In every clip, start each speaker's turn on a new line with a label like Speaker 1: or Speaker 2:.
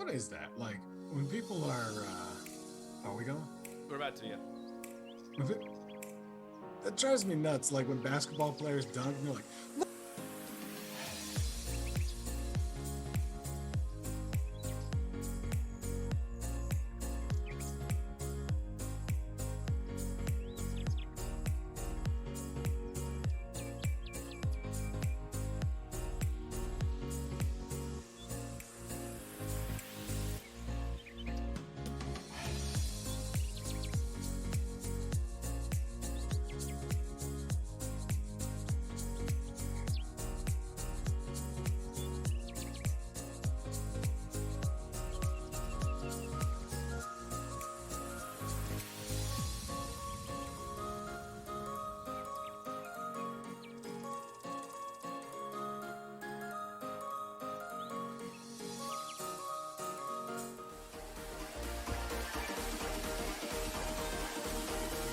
Speaker 1: what is that? Like when people are we going?
Speaker 2: We're about to, yeah.
Speaker 1: If it, that drives me nuts. Like when basketball players dunk, and they're like,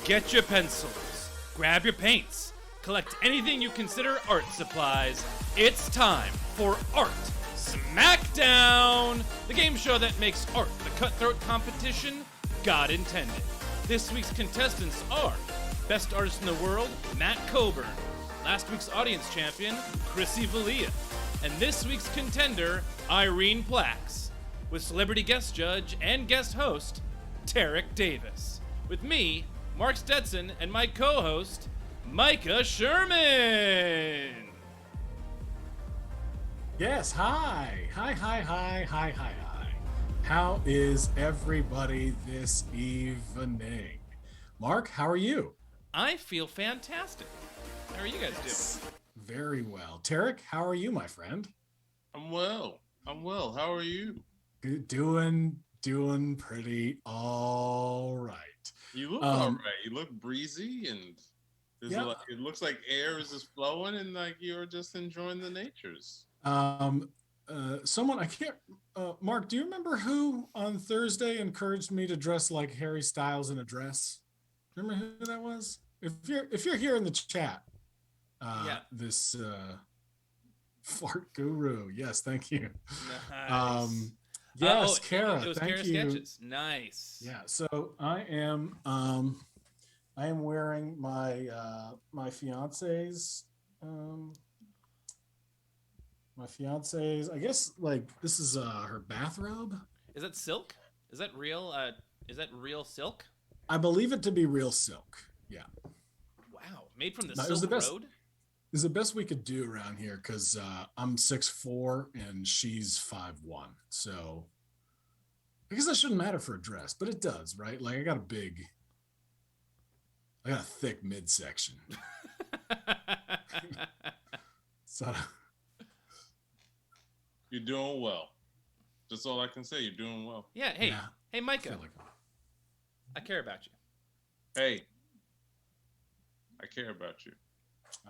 Speaker 2: Get your pencils, grab your paints, collect anything you consider art supplies. It's time for Art Smackdown, the game show that makes art the cutthroat competition God intended. This week's contestants are Best Artist in the World, Matt Coburn, last week's audience champion, Chrissy Valia, and this week's contender, Irene Plax, with celebrity guest judge and guest host, Tarik Davis. With me, Mark Stetson, and my co-host, Micah Sherman.
Speaker 1: yes, hi. How is everybody this evening? Mark, how are you?
Speaker 2: I feel fantastic. How are you guys doing?
Speaker 1: Very well. Tarik, how are you, my friend?
Speaker 3: I'm well. How are you?
Speaker 1: Doing pretty all right.
Speaker 3: You look all right. You look breezy, and it looks like air is just flowing, and like you're just enjoying the natures.
Speaker 1: Someone I can't. Mark, do you remember who on Thursday encouraged me to dress like Harry Styles in a dress? Remember who that was? If you're here in the chat, this fart guru. Yes, thank you.
Speaker 2: Nice.
Speaker 1: Yes, Kara.
Speaker 2: It was
Speaker 1: thank
Speaker 2: Kara
Speaker 1: you.
Speaker 2: Sketches. Nice.
Speaker 1: Yeah. So I am wearing my my fiance's I guess like this is her bathrobe.
Speaker 2: Is that silk? Is that real? Is that real silk?
Speaker 1: I believe it to be real silk. Yeah.
Speaker 2: Wow, made from the
Speaker 1: No, it was
Speaker 2: Silk
Speaker 1: the best.
Speaker 2: Road.
Speaker 1: Is the best we could do around here because I'm 6'4" and she's 5'1". So I guess that shouldn't matter for a dress, but it does, right? Like I got a thick midsection. So
Speaker 3: You're doing well. That's all I can say. You're doing well.
Speaker 2: Yeah. Hey,
Speaker 1: yeah,
Speaker 2: hey,
Speaker 1: I
Speaker 2: Micah.
Speaker 1: feel like
Speaker 2: I care about you.
Speaker 3: Hey, I care about you.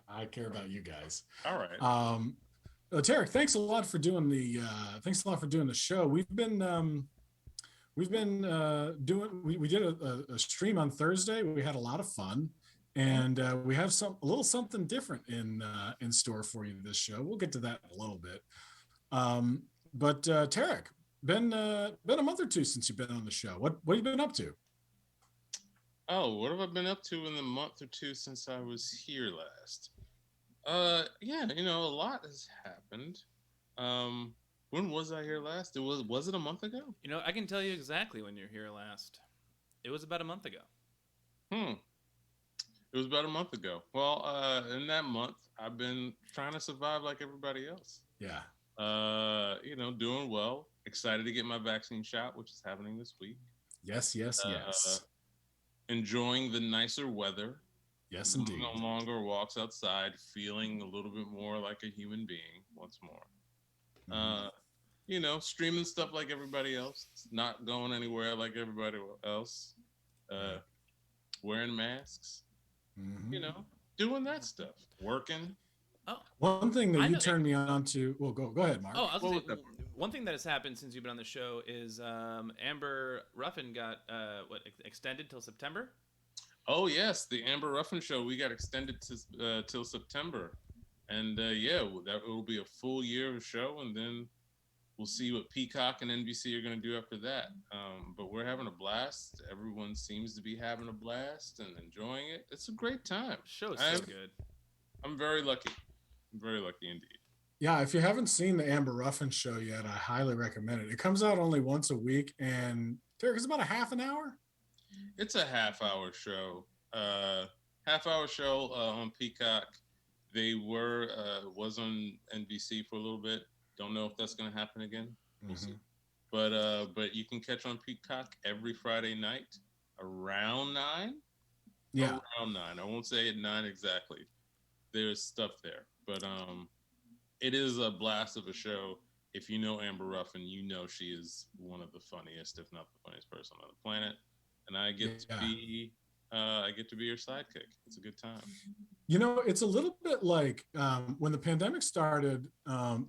Speaker 1: I care about you guys.
Speaker 3: All right.
Speaker 1: Tarik, thanks a lot for doing the show. We've been doing we did a stream on Thursday. We had a lot of fun, and we have a little something different in store for you this show. We'll get to that in a little bit. But Tarik, been a month or two since you've been on the show. What have you been up to?
Speaker 3: Oh, what have I been up to in the month or two since I was here last? Yeah, a lot has happened. When was I here last? Was it a month ago?
Speaker 2: I can tell you exactly when you're here last. It was about a month ago.
Speaker 3: It was about a month ago. Well, in that month, I've been trying to survive like everybody else.
Speaker 1: Yeah.
Speaker 3: Doing well. Excited to get my vaccine shot, which is happening this week.
Speaker 1: Yes.
Speaker 3: Enjoying the nicer weather.
Speaker 1: Yes, indeed.
Speaker 3: No longer walks outside, feeling a little bit more like a human being once more. Streaming stuff like everybody else, not going anywhere like everybody else, wearing masks, doing that stuff, working.
Speaker 2: Oh,
Speaker 1: one thing that you turned me on to. Well, go ahead, Mark.
Speaker 2: Oh, I was gonna say, one thing that has happened since you've been on the show is Amber Ruffin got extended till September.
Speaker 3: Oh yes, the Amber Ruffin show we got extended to till September, and that will be a full year of show, and then we'll see what Peacock and NBC are going to do after that. But we're having a blast. Everyone seems to be having a blast and enjoying it. It's a great time.
Speaker 2: Show's
Speaker 3: I'm,
Speaker 2: so good.
Speaker 3: I'm very lucky. I'm very lucky indeed.
Speaker 1: Yeah, if you haven't seen the Amber Ruffin show yet, I highly recommend it. It comes out only once a week, and Derek, it's about a half an hour.
Speaker 3: It's a half-hour show. Half-hour show on Peacock. They was on NBC for a little bit. Don't know if that's going to happen again. We'll see. But you can catch on Peacock every Friday night around 9.
Speaker 1: Yeah,
Speaker 3: Around 9. I won't say at 9 exactly. There's stuff there, but it is a blast of a show. If you know Amber Ruffin, you know she is one of the funniest, if not the funniest person on the planet. And I get to be her sidekick. It's a good time.
Speaker 1: You know, it's a little bit like when the pandemic started.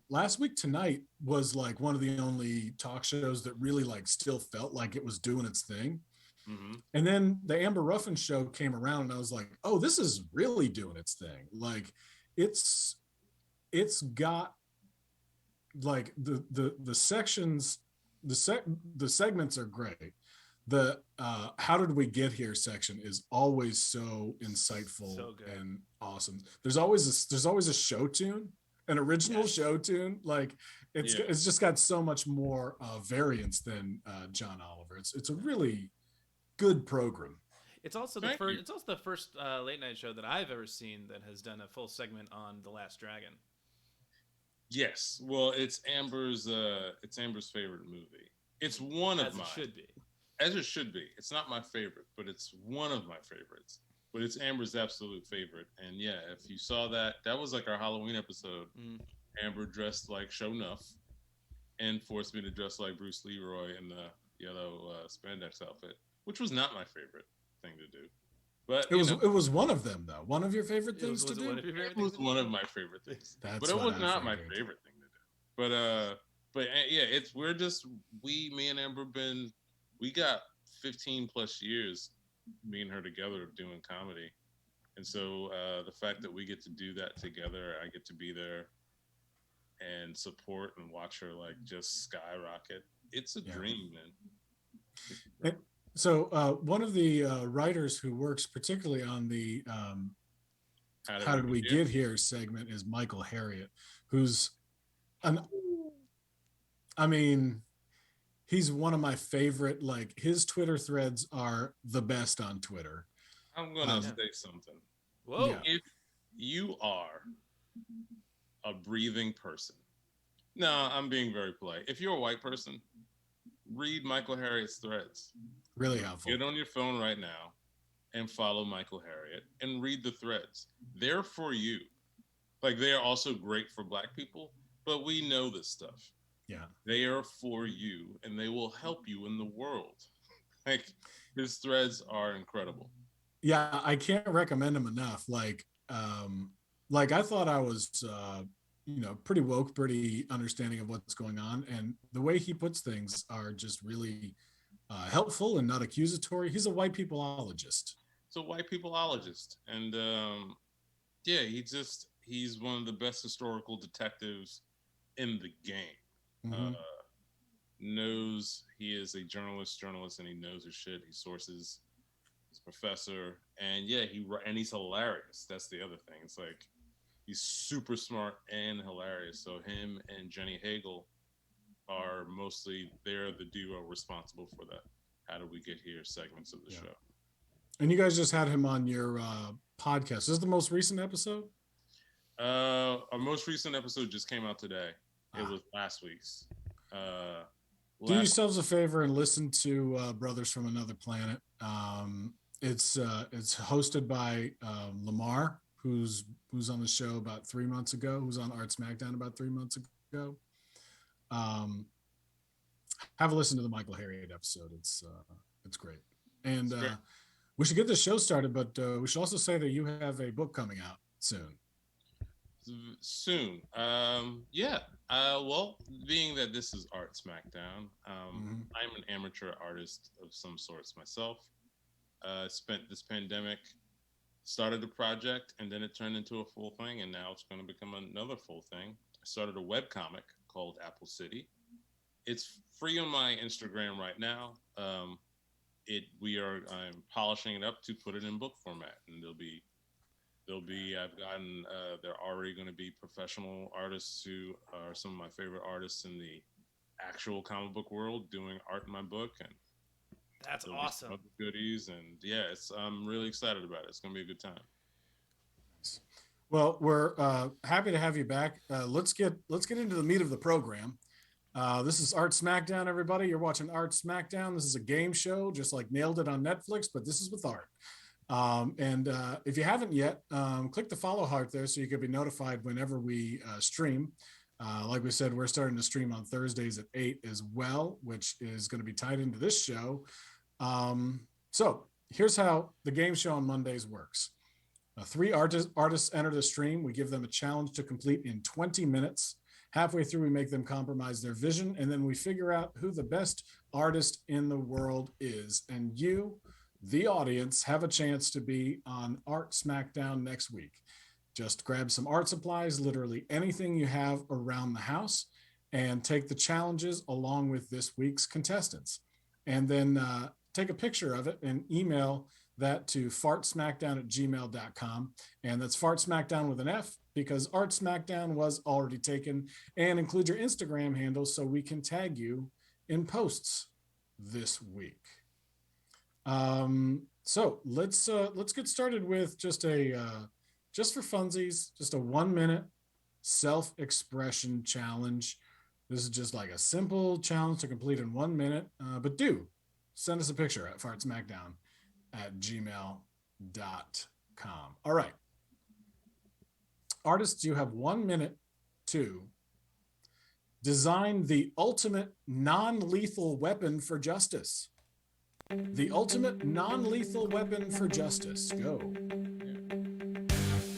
Speaker 1: Last week tonight was like one of the only talk shows that really like still felt like it was doing its thing.
Speaker 3: Mm-hmm.
Speaker 1: And then the Amber Ruffin show came around, and I was like, "Oh, this is really doing its thing." Like, it's got like the sections, the segments are great. The how did we get here section is always so insightful,
Speaker 2: So good.
Speaker 1: and awesome. There's always a show tune, an original show tune. Like it's just got so much more variance than John Oliver. It's a really good program.
Speaker 2: It's also the first. It's also the first late night show that I've ever seen that has done a full segment on The Last Dragon.
Speaker 3: Yes, well, it's Amber's favorite movie. It's one of mine.
Speaker 2: As it should be.
Speaker 3: As it should be. It's not my favorite, but it's one of my favorites. But it's Amber's absolute favorite. And yeah, if you saw that was like our Halloween episode. Amber dressed like Sho'nuff and forced me to dress like Bruce Leroy in the yellow spandex outfit, which was not my favorite thing to do. But
Speaker 1: it was one of them though. One of your favorite things to do.
Speaker 3: It was one of my favorite things. But it was not my favorite thing to do. But yeah, me and Amber we got 15 plus years, me and her together, of doing comedy. And so the fact that we get to do that together, I get to be there and support and watch her like just skyrocket. It's a dream, man.
Speaker 1: So one of the writers who works particularly on the How Did We Get Here segment is Michael Harriot, who's he's one of my favorite. Like, his Twitter threads are the best on Twitter.
Speaker 3: I'm gonna say something.
Speaker 2: Whoa! Yeah.
Speaker 3: If you are a breathing person, no, I'm being very polite. If you're a white person, read Michael Harriot's threads.
Speaker 1: Really helpful.
Speaker 3: Get on your phone right now and follow Michael Harriot and read the threads. They're for you. Like, they are also great for Black people, but we know this stuff.
Speaker 1: Yeah.
Speaker 3: They are for you, and they will help you in the world. Like, his threads are incredible.
Speaker 1: Yeah, I can't recommend them enough. Like I thought I was pretty woke, pretty understanding of what's going on, and the way he puts things are just really helpful and not accusatory. He's a white peopleologist.
Speaker 3: So white peopleologist, and he's one of the best historical detectives in the game.
Speaker 1: Mm-hmm.
Speaker 3: Knows he is a journalist, and he knows his shit. He sources. He's a professor, and he's hilarious. That's the other thing. It's like he's super smart and hilarious. So him and Jenny Hagel are they're the duo responsible for the How Did We Get Here segments of the show.
Speaker 1: And you guys just had him on your podcast. Is this the most recent episode?
Speaker 3: Our most recent episode just came out today. It was last week's.
Speaker 1: Do yourselves a favor and listen to Brothers from Another Planet. It's hosted by Lamar, who's on the show about 3 months ago, who's on Art Smackdown about 3 months ago. Have a listen to the Michael Harriot episode. It's great. And we should get the show started, but we should also say that you have a book coming out soon.
Speaker 3: Well, being that this is Art Smackdown, I'm an amateur artist of some sorts myself. Spent this pandemic, started a project, and then it turned into a full thing, and now it's going to become another full thing. I started a webcomic called Apple City, it's free on my Instagram right now. I'm polishing it up to put it in book format, and I've gotten they're already going to be professional artists who are some of my favorite artists in the actual comic book world doing art in my book, and
Speaker 2: That's
Speaker 3: there'll be some
Speaker 2: awesome.
Speaker 3: other goodies, and yeah, I'm really excited about it. It's going to be a good time.
Speaker 1: Well, we're happy to have you back. Let's get into the meat of the program. This is Art Smackdown, everybody. You're watching Art Smackdown. This is a game show, just like Nailed It on Netflix, but this is with art. And if you haven't yet, click the follow heart there so you can be notified whenever we stream. Like we said, we're starting to stream on Thursdays at 8 as well, which is going to be tied into this show. So here's how the game show on Mondays works. 3 artists enter the stream. We give them a challenge to complete in 20 minutes. Halfway through, we make them compromise their vision, and then we figure out who the best artist in the world is. And you, the audience, have a chance to be on Art Smackdown next week. Just grab some art supplies, literally anything you have around the house, and take the challenges along with this week's contestants. And then take a picture of it and email that to fartsmackdown@gmail.com. And that's fartsmackdown with an F, because Art Smackdown was already taken. And include your Instagram handle so we can tag you in posts this week. So let's get started with just for funsies, just a 1-minute self-expression challenge. This is just like a simple challenge to complete in 1 minute, but do send us a picture at fartsmackdown@gmail.com. All right. Artists, you have 1 minute to design the ultimate non-lethal weapon for justice. The ultimate non-lethal weapon for justice. Go.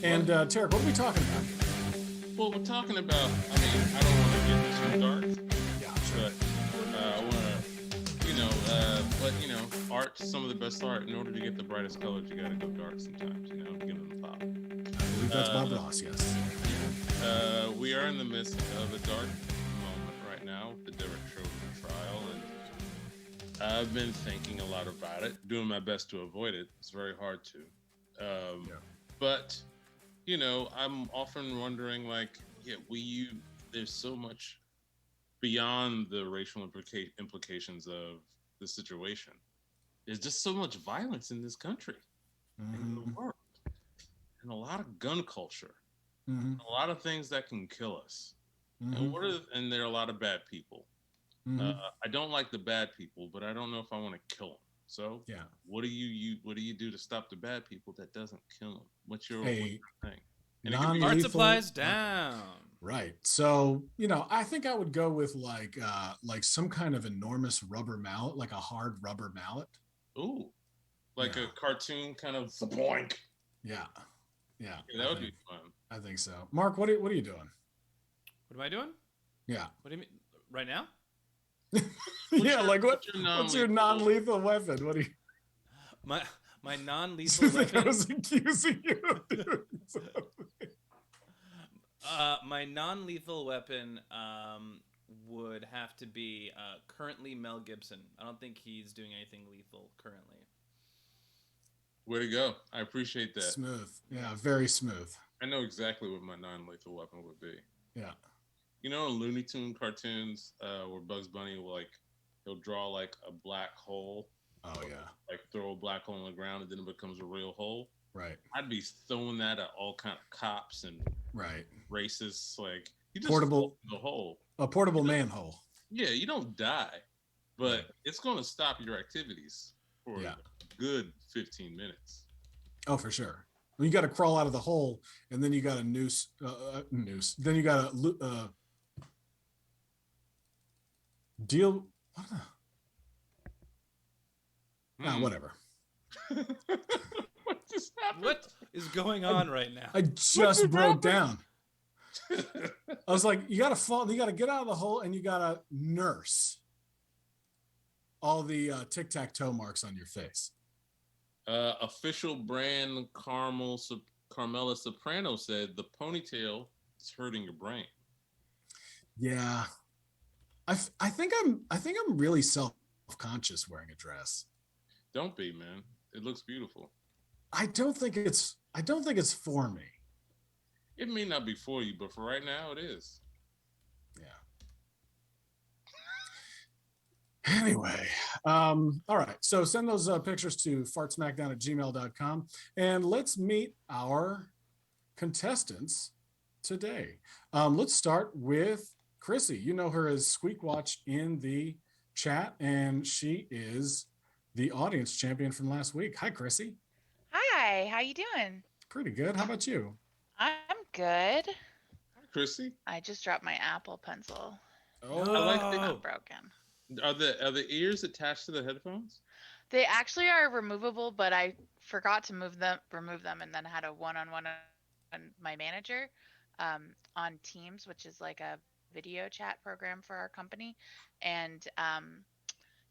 Speaker 1: And Tarik, what are we talking about?
Speaker 3: Well, we're talking about, I don't want to get too dark.
Speaker 1: Yeah, sure.
Speaker 3: But I want to, art, some of the best art, in order to get the brightest colors, you got to go dark sometimes, give them the pop.
Speaker 1: I believe that's Bob Ross, yes.
Speaker 3: We are in the midst of a dark moment right now with the Derek Chauvin trial, and I've been thinking a lot about it, doing my best to avoid it. It's very hard to. But, I'm often wondering, there's so much beyond the racial implications of the situation. There's just so much violence in this country, in the world, and a lot of gun culture, a lot of things that can kill us. And there are a lot of bad people. I don't like the bad people, but I don't know if I want to kill them. So, what do you do to stop the bad people that doesn't kill them? What's your thing?
Speaker 2: Art supplies down.
Speaker 1: Right. So, I think I would go with like some kind of enormous rubber mallet, like a hard rubber mallet.
Speaker 3: Ooh, a cartoon kind of boink.
Speaker 1: Yeah.
Speaker 3: That would be fun.
Speaker 1: I think so. Mark, what are you doing?
Speaker 2: What am I doing?
Speaker 1: Yeah.
Speaker 2: What do you mean? Right now?
Speaker 1: What's your non-lethal weapon? What do you?
Speaker 2: My non-lethal weapon.
Speaker 1: I was accusing you of doing something.
Speaker 2: My non-lethal weapon would have to be currently Mel Gibson. I don't think he's doing anything lethal currently.
Speaker 3: Way to go. I appreciate that.
Speaker 1: Smooth. Yeah, very smooth.
Speaker 3: I know exactly what my non-lethal weapon would be.
Speaker 1: Yeah.
Speaker 3: In Looney Tune cartoons, where Bugs Bunny will he'll draw a black hole.
Speaker 1: Oh yeah.
Speaker 3: Throw a black hole on the ground and then it becomes a real hole.
Speaker 1: Right.
Speaker 3: I'd be throwing that at all kind of cops and racists. You just
Speaker 1: portable
Speaker 3: the hole.
Speaker 1: A portable manhole.
Speaker 3: Yeah, you don't die, but it's going to stop your activities for a good 15 minutes.
Speaker 1: Oh, for sure. Well, you got to crawl out of the hole, and then you got a noose. Then you got a deal. Whatever.
Speaker 3: What just happened?
Speaker 2: What is going on right now?
Speaker 1: I just broke down. I was like, you got to fall. You got to get out of the hole, and you got to nurse all the tic-tac-toe marks on your face.
Speaker 3: Official brand Carmela Soprano said the ponytail is hurting your brain.
Speaker 1: Yeah. I think I'm really self-conscious wearing a dress.
Speaker 3: Don't be, man. It looks beautiful.
Speaker 1: I don't think it's for me.
Speaker 3: It may not be for you, but for right now, it is.
Speaker 1: Yeah. Anyway, all right. So send those pictures to fartsmackdown@gmail.com and let's meet our contestants today. Let's start with Chrissy. You know her as Squeakwatch in the chat, and she is the audience champion from last week. Hi, Chrissy.
Speaker 4: Hi, how you doing?
Speaker 1: Pretty good. How about you?
Speaker 4: I'm good.
Speaker 3: Hi, Chrissy.
Speaker 4: I just dropped my Apple Pencil.
Speaker 3: I like
Speaker 4: It's
Speaker 3: the.
Speaker 4: not broken.
Speaker 3: Are the ears attached to the headphones?
Speaker 4: They actually are removable, but I forgot to remove them, and then had a one-on-one on my manager on Teams, which is like a video chat program for our company, and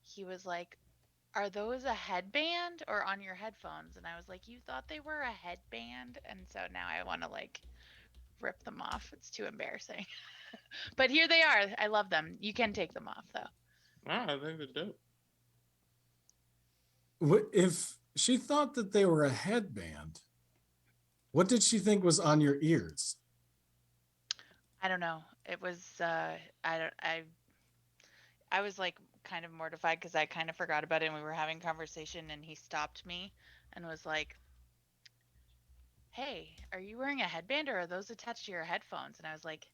Speaker 4: he was like, "Are those a headband or on your headphones?" And I was like, "You thought they were a headband?" And so now I want to like rip them off. It's too embarrassing. But here they are. I love them. You can take them off though.
Speaker 3: Ah, I think they're dope.
Speaker 1: If she thought that they were a headband, what did she think was on your ears?
Speaker 4: I don't know. It was I don't I was like kind of mortified because I kind of forgot about it and we were having conversation and he stopped me and was like, "Hey, are you wearing a headband or are those attached to your headphones?" And I was like,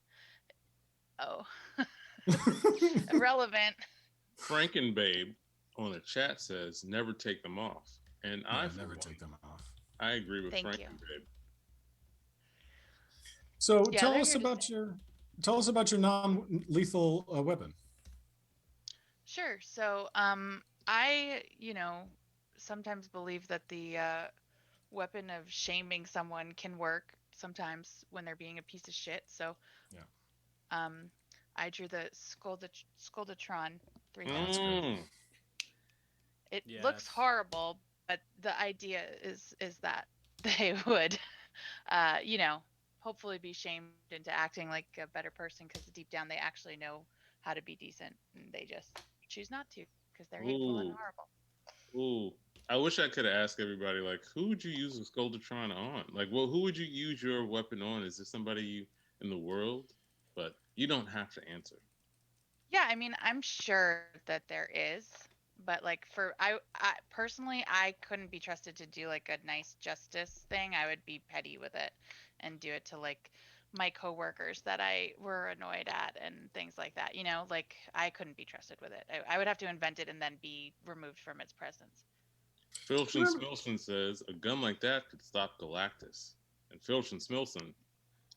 Speaker 4: "Oh, irrelevant."
Speaker 3: Frankenbabe on the chat says never take them off, and
Speaker 1: Yeah,
Speaker 3: I for
Speaker 1: never
Speaker 3: one,
Speaker 1: take them off.
Speaker 3: I agree with
Speaker 4: Thank you.
Speaker 3: Frankenbabe.
Speaker 1: So
Speaker 4: Yeah, they're here to stay.
Speaker 1: tell us about your non-lethal weapon.
Speaker 4: Sure. So, I, sometimes believe that the weapon of shaming someone can work sometimes when they're being a piece of shit. So,
Speaker 1: Yeah,
Speaker 4: um, I drew the Scoldatron 3000.
Speaker 1: that's great.
Speaker 4: It looks
Speaker 2: Yes.
Speaker 4: horrible, but the idea is that they would, uh, you know, hopefully be shamed into acting like a better person because deep down they actually know how to be decent and they just choose not to because they're hateful and
Speaker 3: Ooh,
Speaker 4: horrible.
Speaker 3: ooh. I wish I could have asked everybody like, who would you use a Scoldatron on? Like, well, who would you use your weapon on? Is there somebody you in the world? But you don't have to answer.
Speaker 4: Yeah, I mean, I'm sure that there is, but like I personally, I couldn't be trusted to do like a nice justice thing. I would be petty with it and do it to like my coworkers that I were annoyed at and things like that. Like I couldn't be trusted with it. I would have to invent it and then be removed from its presence.
Speaker 3: Filchin
Speaker 1: Remember,
Speaker 3: Smilson says a gun like that could stop Galactus. And Filchin Smilson,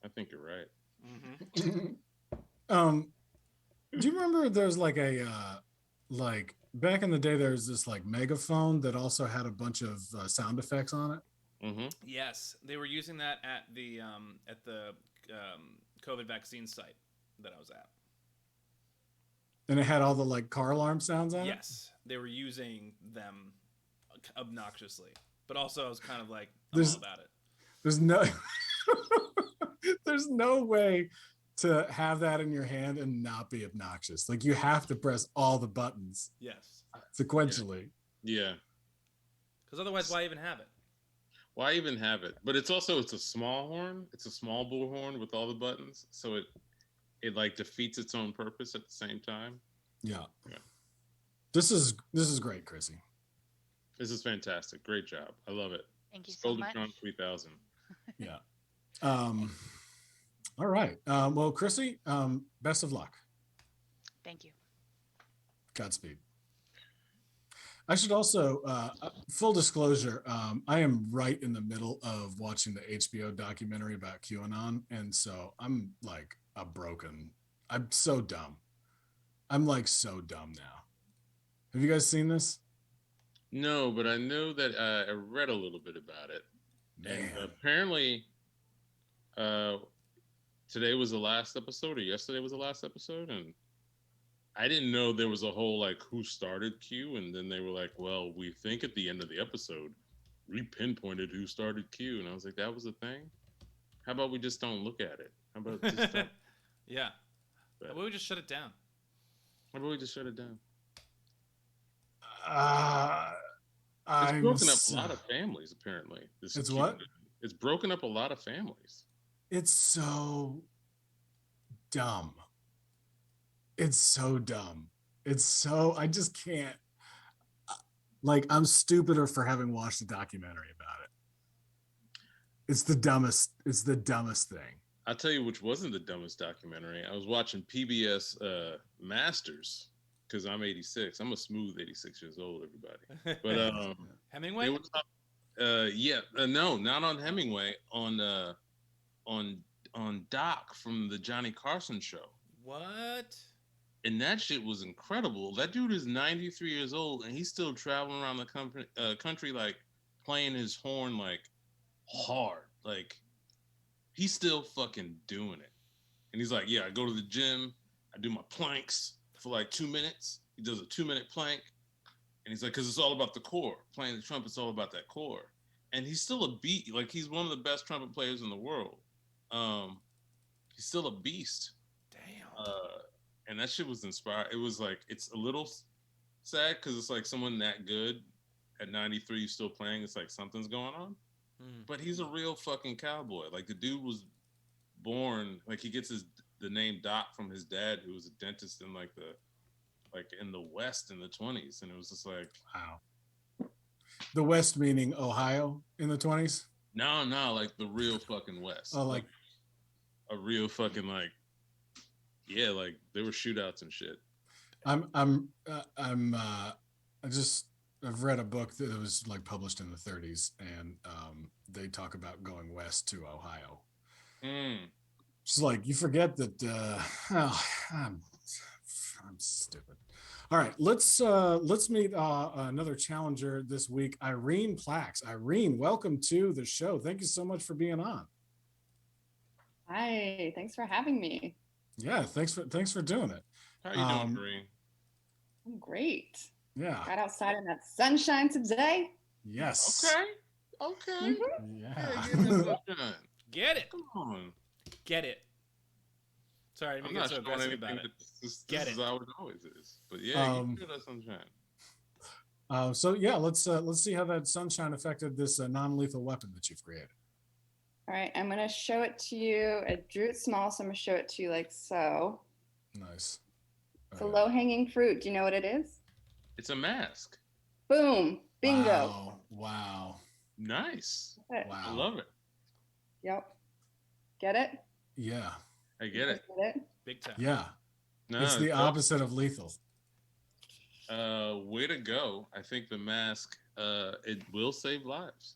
Speaker 3: I think you're right.
Speaker 2: Mm-hmm.
Speaker 1: um, do you remember there's like like back in the day there's this like megaphone that also had a bunch of sound effects on it,
Speaker 3: Mm-hmm.
Speaker 2: Yes, they were using that at the COVID vaccine site that I was at.
Speaker 1: and it had all the like car alarm sounds on it.
Speaker 2: Yes, they were using them obnoxiously, but also I was kind of like, I'm
Speaker 1: There's
Speaker 2: all about it.
Speaker 1: there's no there's no way to have that in your hand and not be obnoxious. Like you have to press all the buttons
Speaker 2: Yes,
Speaker 1: sequentially.
Speaker 3: Yeah.
Speaker 2: because otherwise, why even have it?
Speaker 3: Why even have it? But it's a small horn. It's a small bullhorn with all the buttons, so it like defeats its own purpose at the same time.
Speaker 1: Yeah.
Speaker 3: Yeah.
Speaker 1: This is great, Chrissy.
Speaker 3: This is fantastic. Great job. I love it.
Speaker 4: Thank you so much.
Speaker 3: Scoldatron 3000.
Speaker 1: Yeah. All right. Well, Chrissy, best of luck.
Speaker 4: Thank you.
Speaker 1: Godspeed. I should also, full disclosure, I am right in the middle of watching the HBO documentary about QAnon. And so I'm like I'm so dumb. I'm like so dumb now. Have you guys seen this?
Speaker 3: No, but I know that I read a little bit about it.
Speaker 1: Man.
Speaker 3: And apparently, today was the last episode, or yesterday was the last episode, and I didn't know there was a whole like who started Q, and then they were like, well, we think at the end of the episode, we pinpointed who started Q, and I was like, that was a thing. How about we just don't look at it? How about just don't?
Speaker 2: Yeah,
Speaker 3: But-
Speaker 2: we would just shut it down.
Speaker 3: Why don't we just shut it down? It's
Speaker 1: I'm
Speaker 3: broken up a lot of families, apparently.
Speaker 1: It's what?
Speaker 3: It's broken up a lot of families.
Speaker 1: It's so dumb. It's so dumb. I just can't. Like, I'm stupider for having watched a documentary about it. It's the dumbest thing.
Speaker 3: I'll tell you which wasn't the dumbest documentary. I was watching PBS Masters because I'm 86. I'm a smooth 86 years old, everybody. But
Speaker 2: Hemingway?
Speaker 3: No, not on Hemingway. On Doc from the Johnny Carson show.
Speaker 2: What?
Speaker 3: And that shit was incredible. That dude is 93 years old and he's still traveling around the country like playing his horn like hard. Like he's still fucking doing it. And he's like, yeah, I go to the gym, I do my planks for like 2 minutes. He does a 2-minute plank. And he's like, because it's all about the core. Playing the trumpet's all about that core. And he's still a beat. Like he's one of the best trumpet players in the world. He's still a beast.
Speaker 2: Damn.
Speaker 3: And that shit was inspired. It was like, it's a little sad because it's like someone that good at 93 still playing. It's like something's going on. But he's a real fucking cowboy. Like the dude was born, like he gets the name Doc from his dad, who was a dentist in in the West in the 20s. And it was just like,
Speaker 1: wow. The West meaning Ohio in the 20s?
Speaker 3: No, like the real fucking West.
Speaker 1: Oh, like
Speaker 3: a real fucking like, yeah, like there were shootouts and shit.
Speaker 1: I've read a book that was like published in the 30s, and they talk about going west to Ohio. It's like you forget that. I'm stupid. All right, let's meet another challenger this week, Irene Plax. Irene, welcome to the show. Thank you so much for being on.
Speaker 5: Hi, thanks for having me.
Speaker 1: Yeah, thanks for doing it.
Speaker 3: How you doing, Irene?
Speaker 5: I'm great.
Speaker 1: Yeah.
Speaker 5: Got outside in that sunshine today.
Speaker 1: Yes.
Speaker 3: Okay.
Speaker 5: Mm-hmm.
Speaker 1: Yeah.
Speaker 2: Get it.
Speaker 3: Come on.
Speaker 2: Get it. Sorry,
Speaker 3: I'm not
Speaker 2: so
Speaker 3: showing
Speaker 2: aggressive
Speaker 3: anything.
Speaker 2: about it.
Speaker 3: This is how it always is. But yeah, you feel that sunshine.
Speaker 1: So yeah, let's see how that sunshine affected this non-lethal weapon that you've created.
Speaker 5: All right, I'm gonna show it to you. I drew it small, so I'm gonna show it to you like so.
Speaker 1: Nice.
Speaker 5: It's a low-hanging fruit. Do you know what it is?
Speaker 3: It's a mask.
Speaker 5: Boom. Bingo.
Speaker 1: Wow.
Speaker 3: Nice.
Speaker 5: Wow.
Speaker 3: I love it.
Speaker 5: Yep. Get it?
Speaker 1: Yeah.
Speaker 3: I get it.
Speaker 5: Get it?
Speaker 2: Big time.
Speaker 1: Yeah.
Speaker 3: No,
Speaker 1: it's the opposite of lethal.
Speaker 3: Way to go. I think the mask, it will save lives.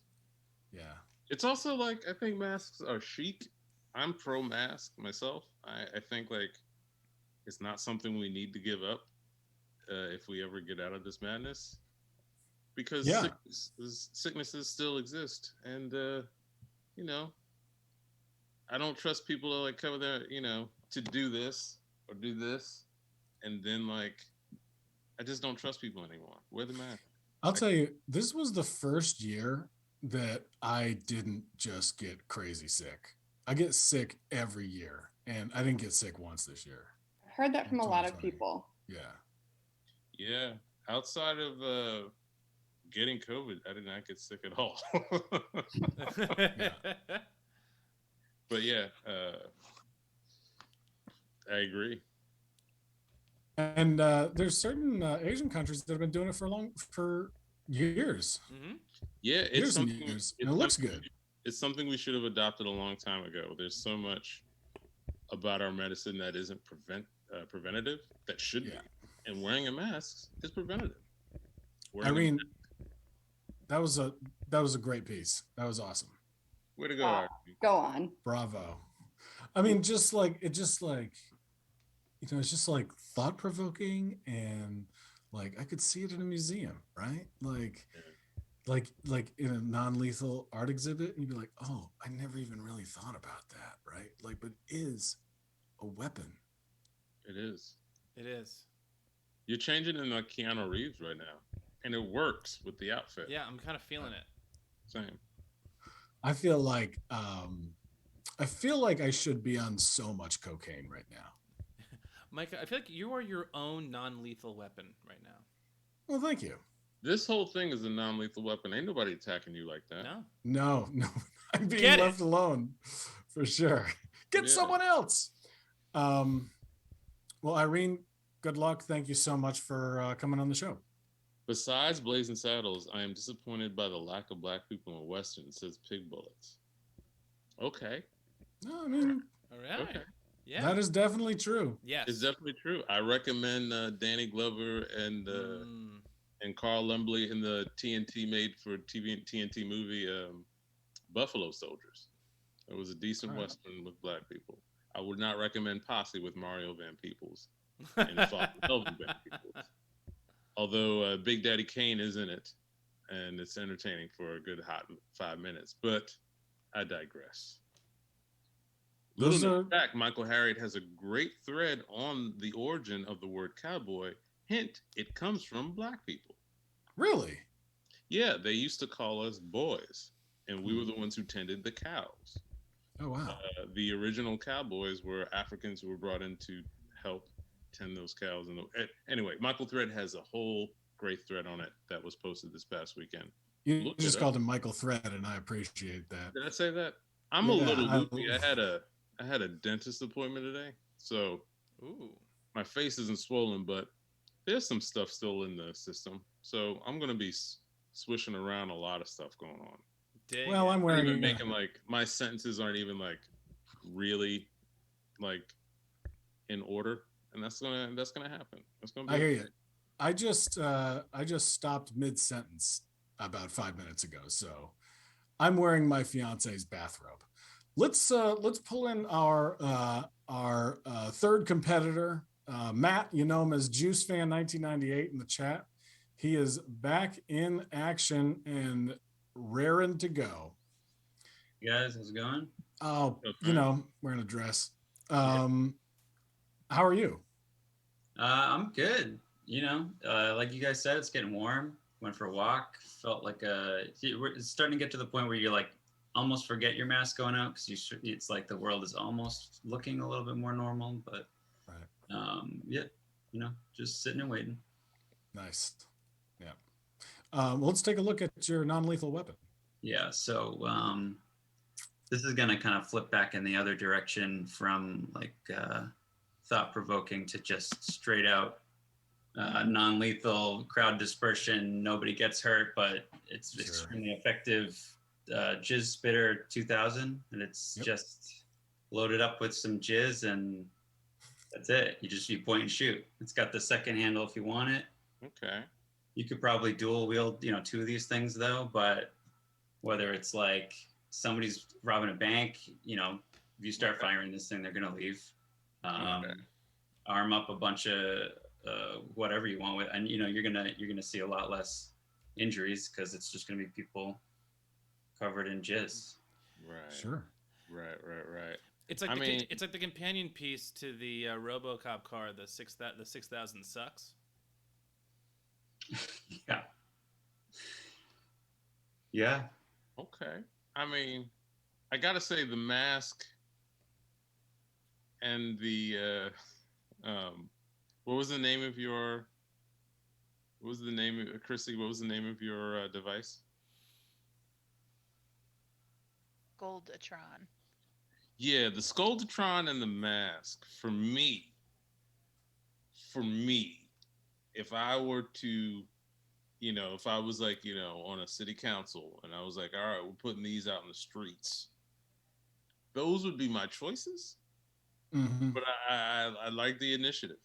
Speaker 1: Yeah.
Speaker 3: It's also like, I think masks are chic. I'm pro mask myself. I think like it's not something we need to give up if we ever get out of this madness, because sicknesses still exist. And, you know, I don't trust people to like cover their, you know, to do this or do this. And then like, I just don't trust people anymore. Wear the mask.
Speaker 1: I'll tell you, this was the first year that I didn't just get crazy sick. I get sick every year, and I didn't get sick once this year.
Speaker 5: I've heard that from a lot of people.
Speaker 1: Yeah.
Speaker 3: Yeah. Outside of getting COVID, I did not get sick at all.
Speaker 1: Yeah.
Speaker 3: But yeah, I agree.
Speaker 1: And there's certain Asian countries that have been doing it for years.
Speaker 2: Mm-hmm.
Speaker 3: Yeah, it's
Speaker 1: Years and
Speaker 3: something.
Speaker 1: years. And it looks good.
Speaker 3: It's something we should have adopted a long time ago. There's so much about our medicine that isn't preventative that should be, and wearing a mask is preventative.
Speaker 1: Irene, that was a great piece. That was awesome.
Speaker 3: Way to go!
Speaker 5: Go on.
Speaker 1: Bravo. I mean, it's just like it's just like thought provoking, and like I could see it in a museum, right? Like in a non-lethal art exhibit, and you'd be like, oh, I never even really thought about that, right? Like, but it is a weapon.
Speaker 3: It is.
Speaker 2: It is.
Speaker 3: You're changing into like Keanu Reeves right now, and it works with the outfit.
Speaker 2: Yeah, I'm kind of feeling it.
Speaker 3: Same.
Speaker 1: I feel like I should be on so much cocaine right now.
Speaker 2: Mike, I feel like you are your own non-lethal weapon right now.
Speaker 1: Well, thank you.
Speaker 3: This whole thing is a non-lethal weapon. Ain't nobody attacking you like that.
Speaker 2: No.
Speaker 1: No, I'm being
Speaker 2: Get it.
Speaker 1: left alone for sure. Get
Speaker 3: Yeah.
Speaker 1: someone else. Well, Irene, good luck. Thank you so much for coming on the show.
Speaker 3: Besides Blazing Saddles, I am disappointed by the lack of black people in Western, says Pig Bullets. Okay.
Speaker 1: No, I mean,
Speaker 2: All right.
Speaker 3: Okay.
Speaker 2: Yeah.
Speaker 1: that is definitely true.
Speaker 2: Yes.
Speaker 3: It's definitely true. I recommend Danny Glover and Carl Lumbly in the TNT made for TV TNT movie Buffalo Soldiers. It was a decent
Speaker 1: All right.
Speaker 3: Western with black people. I would not recommend Posse with Mario Van Peebles and Melvin Van Peebles. Although Big Daddy Kane is in it, and it's entertaining for a good hot 5 minutes. But I digress.
Speaker 1: Those
Speaker 3: Little
Speaker 1: are-
Speaker 3: known fact, Michael Harriot has a great thread on the origin of the word cowboy. Hint, it comes from black people.
Speaker 1: Really?
Speaker 3: Yeah, they used to call us boys, and we were the ones who tended the cows.
Speaker 1: Oh, wow.
Speaker 3: The original cowboys were Africans who were brought in to help tend those cows. Anyway, Michael Thread has a whole great thread on it that was posted this past weekend.
Speaker 1: You
Speaker 3: Look
Speaker 1: just
Speaker 3: it
Speaker 1: called him Michael Thread, and I appreciate that.
Speaker 3: Did I say that? I'm a
Speaker 1: Yeah,
Speaker 3: little loopy. I had a dentist appointment today, so
Speaker 2: Ooh.
Speaker 3: my face isn't swollen, but there's some stuff still in the system. So I'm gonna be swishing around a lot of stuff going on.
Speaker 2: Dang
Speaker 1: Well,
Speaker 2: it.
Speaker 1: I'm
Speaker 3: Not
Speaker 1: wearing
Speaker 3: even making like my sentences aren't even like really like in order, and that's gonna happen. That's gonna be.
Speaker 1: I hear you. I just stopped mid sentence about 5 minutes ago, so I'm wearing my fiance's bathrobe. Let's pull in our third competitor, Matt. You know him as Juice Fan 1998 in the chat. He is back in action and raring to go.
Speaker 6: You guys, how's it going?
Speaker 1: Oh,
Speaker 3: Okay.
Speaker 1: you know, wearing a dress. How are you?
Speaker 6: I'm good. You know, like you guys said, it's getting warm. Went for a walk. Felt like it's starting to get to the point where you're like almost forget your mask going out because it's like the world is almost looking a little bit more normal. But
Speaker 1: Right.
Speaker 6: yeah, you know, just sitting and waiting.
Speaker 1: Nice. Yeah. Well, let's take a look at your non-lethal weapon.
Speaker 6: Yeah. So this is gonna kind of flip back in the other direction from like thought-provoking to just straight out non-lethal crowd dispersion. Nobody gets hurt, but it's
Speaker 1: Sure.
Speaker 6: extremely effective. Jizz Spitter 2000, and it's
Speaker 1: Yep.
Speaker 6: just loaded up with some jizz, and that's it. You point and shoot. It's got the second handle if you want it.
Speaker 3: Okay.
Speaker 6: You could probably dual wield, you know, two of these things though. But whether it's like somebody's robbing a bank, you know, if you start firing this thing, they're gonna leave.
Speaker 3: Okay.
Speaker 6: Arm up a bunch of whatever you want with, and you know you're gonna see a lot less injuries because it's just gonna be people covered in jizz.
Speaker 3: Right.
Speaker 1: Sure.
Speaker 3: Right.
Speaker 2: It's like
Speaker 3: I mean-
Speaker 2: it's like the companion piece to the RoboCop car, the 6000 sucks.
Speaker 6: Yeah.
Speaker 3: Okay. I mean, I gotta say the mask and the what was the name of your Chrissy? What was the name of your device?
Speaker 4: Goldatron.
Speaker 3: Yeah, the Scoldatron and the mask. For me, if I were to, you know, if I was like, you know, on a city council and I was like, all right, we're putting these out in the streets, those would be my choices.
Speaker 1: Mhm.
Speaker 3: But I like the initiative.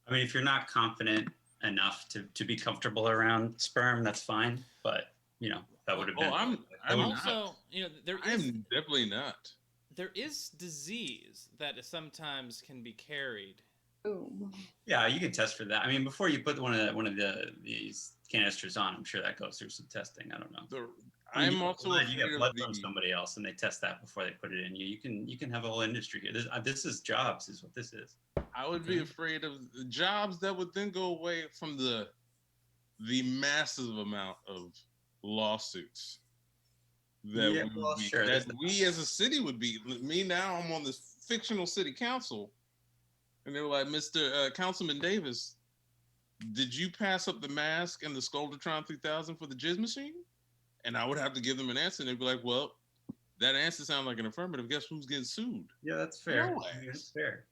Speaker 6: I mean, if you're not confident enough to be comfortable around sperm, that's fine. But you know that would have been.
Speaker 3: I'm
Speaker 2: Also,
Speaker 3: not.
Speaker 2: you know,
Speaker 3: I'm definitely not.
Speaker 2: there is disease that sometimes can be carried.
Speaker 5: Ooh.
Speaker 6: Yeah, you can test for that. I mean, before you put one of these canisters on, I'm sure that goes through some testing. I don't know.
Speaker 3: I'm also
Speaker 6: you get
Speaker 3: afraid
Speaker 6: blood
Speaker 3: of
Speaker 6: from somebody else, and they test that before they put it in you. You can have a whole industry here. This is jobs, is what this is.
Speaker 3: I would be afraid of the jobs that would then go away from the massive amount of lawsuits that
Speaker 6: Yeah, well, sure,
Speaker 3: that
Speaker 6: there's
Speaker 3: we as a city would be. Me now, I'm on this fictional city council, And they were like, Mr. Councilman Davis, did you pass up the mask and the Sculptratron 3000 for the jizz machine? And I would have to give them an answer, and they'd be like, well, that answer sounds like an affirmative. Guess who's getting sued?
Speaker 6: Yeah, that's fair.
Speaker 3: Your
Speaker 6: That's
Speaker 3: ass.
Speaker 6: fair.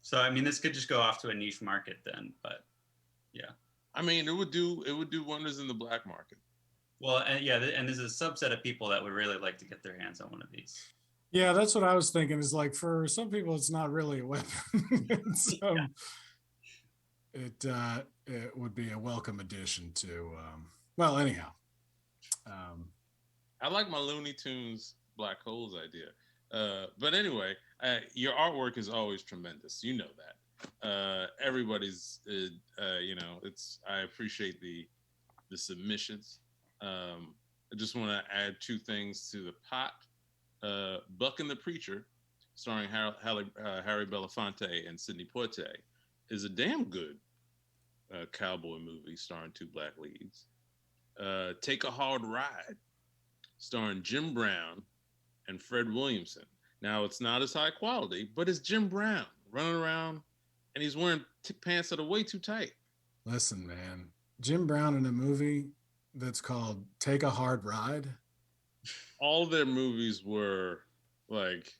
Speaker 6: So I mean, this could just go off to a niche market then, but yeah.
Speaker 3: I mean, it would do wonders in the black market.
Speaker 6: Well, and yeah, and there's a subset of people that would really like to get their hands on one of these.
Speaker 1: Yeah, that's what I was thinking. Is like for some people, it's not really a weapon. So it would be a welcome addition to. Well, anyhow.
Speaker 3: I like my Looney Tunes black holes idea. But anyway, your artwork is always tremendous. You know that. Everybody's, it's. I appreciate the submissions. I just want to add two things to the pot. Buck and the Preacher, starring Harry Belafonte and Sidney Poitier, is a damn good cowboy movie starring two black leads. Take a Hard Ride, starring Jim Brown and Fred Williamson. Now, it's not as high quality, but it's Jim Brown running around, and he's wearing pants that are way too tight.
Speaker 1: Listen, man, Jim Brown in a movie that's called Take a Hard Ride.
Speaker 3: All their movies were like,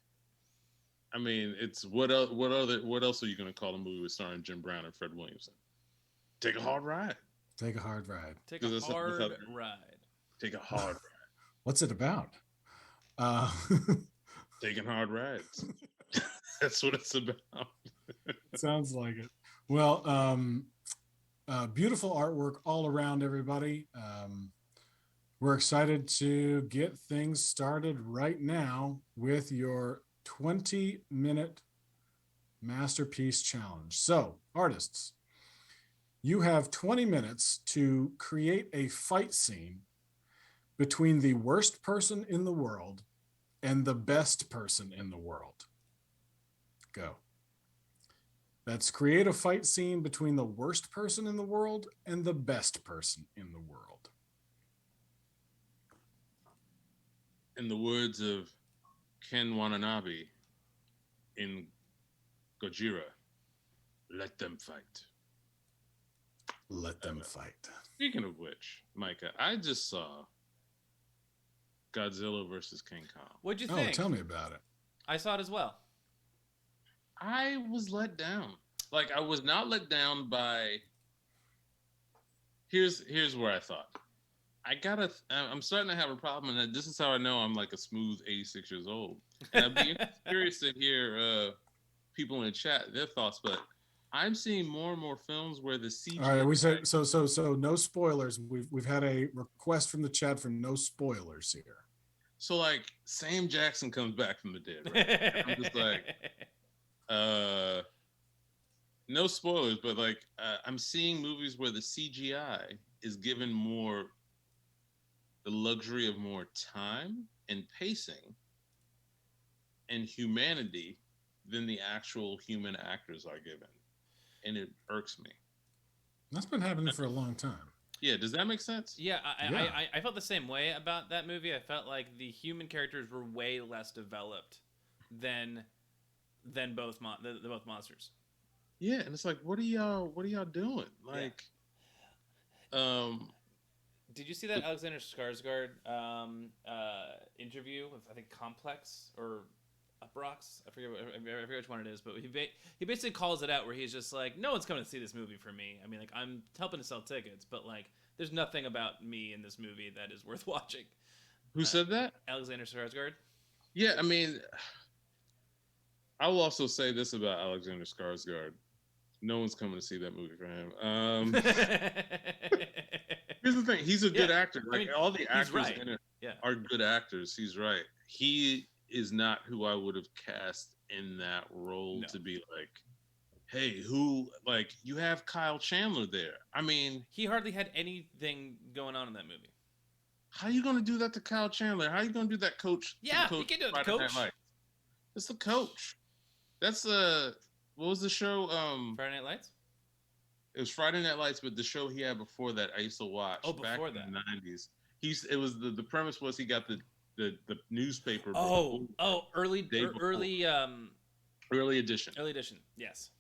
Speaker 3: I mean, it's what else are you going to call a movie starring Jim Brown and Fred Williamson? Take a Hard Ride.
Speaker 1: Take a Hard Ride.
Speaker 2: Take a hard ride.
Speaker 3: Take a hard ride.
Speaker 1: What's it about?
Speaker 3: Taking hard rides. That's what it's about.
Speaker 1: Sounds like it. Well, beautiful artwork all around, everybody. We're excited to get things started right now with your 20-minute masterpiece challenge. So, artists, you have 20 minutes to create a fight scene between the worst person in the world and the best person in the world. Go. That's create a fight scene between the worst person in the world and the best person in the world.
Speaker 3: In the words of Ken Watanabe in Gojira, let them fight.
Speaker 1: Let them fight.
Speaker 3: Speaking of which, Micah, I just saw Godzilla versus King Kong.
Speaker 2: What'd you
Speaker 1: Oh,
Speaker 2: think?
Speaker 1: tell me about it.
Speaker 2: I saw it as well.
Speaker 3: I was let down. Like, I was not let down by. Here's where I thought. I'm starting to have a problem, and this is how I know I'm like a smooth 86 years old. And I'd be curious to hear people in the chat their thoughts, but I'm seeing more and more films where the CGI.
Speaker 1: All right, we said so no spoilers. We've had a request from the chat for no spoilers here.
Speaker 3: So like Sam Jackson comes back from the dead, right? I'm just like, no spoilers, but like I'm seeing movies where the CGI is given more the luxury of more time and pacing and humanity than the actual human actors are given. And it irks me.
Speaker 1: That's been happening for a long time.
Speaker 3: Yeah, does that make sense?
Speaker 2: Yeah, I felt the same way about that movie. I felt like the human characters were way less developed than both both monsters.
Speaker 3: Yeah, and it's like, what are y'all doing? Like,
Speaker 2: did you see that Alexander Skarsgård interview with, I think, Complex or Uproxx? I forget which one it is, but he basically calls it out where he's just like, no one's coming to see this movie for me. I mean, like, I'm helping to sell tickets, but like, there's nothing about me in this movie that is worth watching.
Speaker 3: Who said that?
Speaker 2: Alexander Skarsgård.
Speaker 3: Yeah, I mean, I will also say this about Alexander Skarsgård. No one's coming to see that movie for him. Here's the thing. He's a good actor. Like, I mean, all the actors in it are good actors. He's right. He is not who I would have cast in that role to be like, hey, like, you have Kyle Chandler there. I mean,
Speaker 2: he hardly had anything going on in that movie.
Speaker 3: How are you going to do that to Kyle Chandler? How are you going to do that, Coach?
Speaker 2: Yeah, you can do it, Coach.
Speaker 3: It's the Coach. That's what was the show?
Speaker 2: Friday Night Lights?
Speaker 3: It was Friday Night Lights, but the show he had before that I used to watch back in the 90s. It was the premise was he got the newspaper.
Speaker 2: Early edition.
Speaker 3: Early edition.
Speaker 2: Early edition. Yes.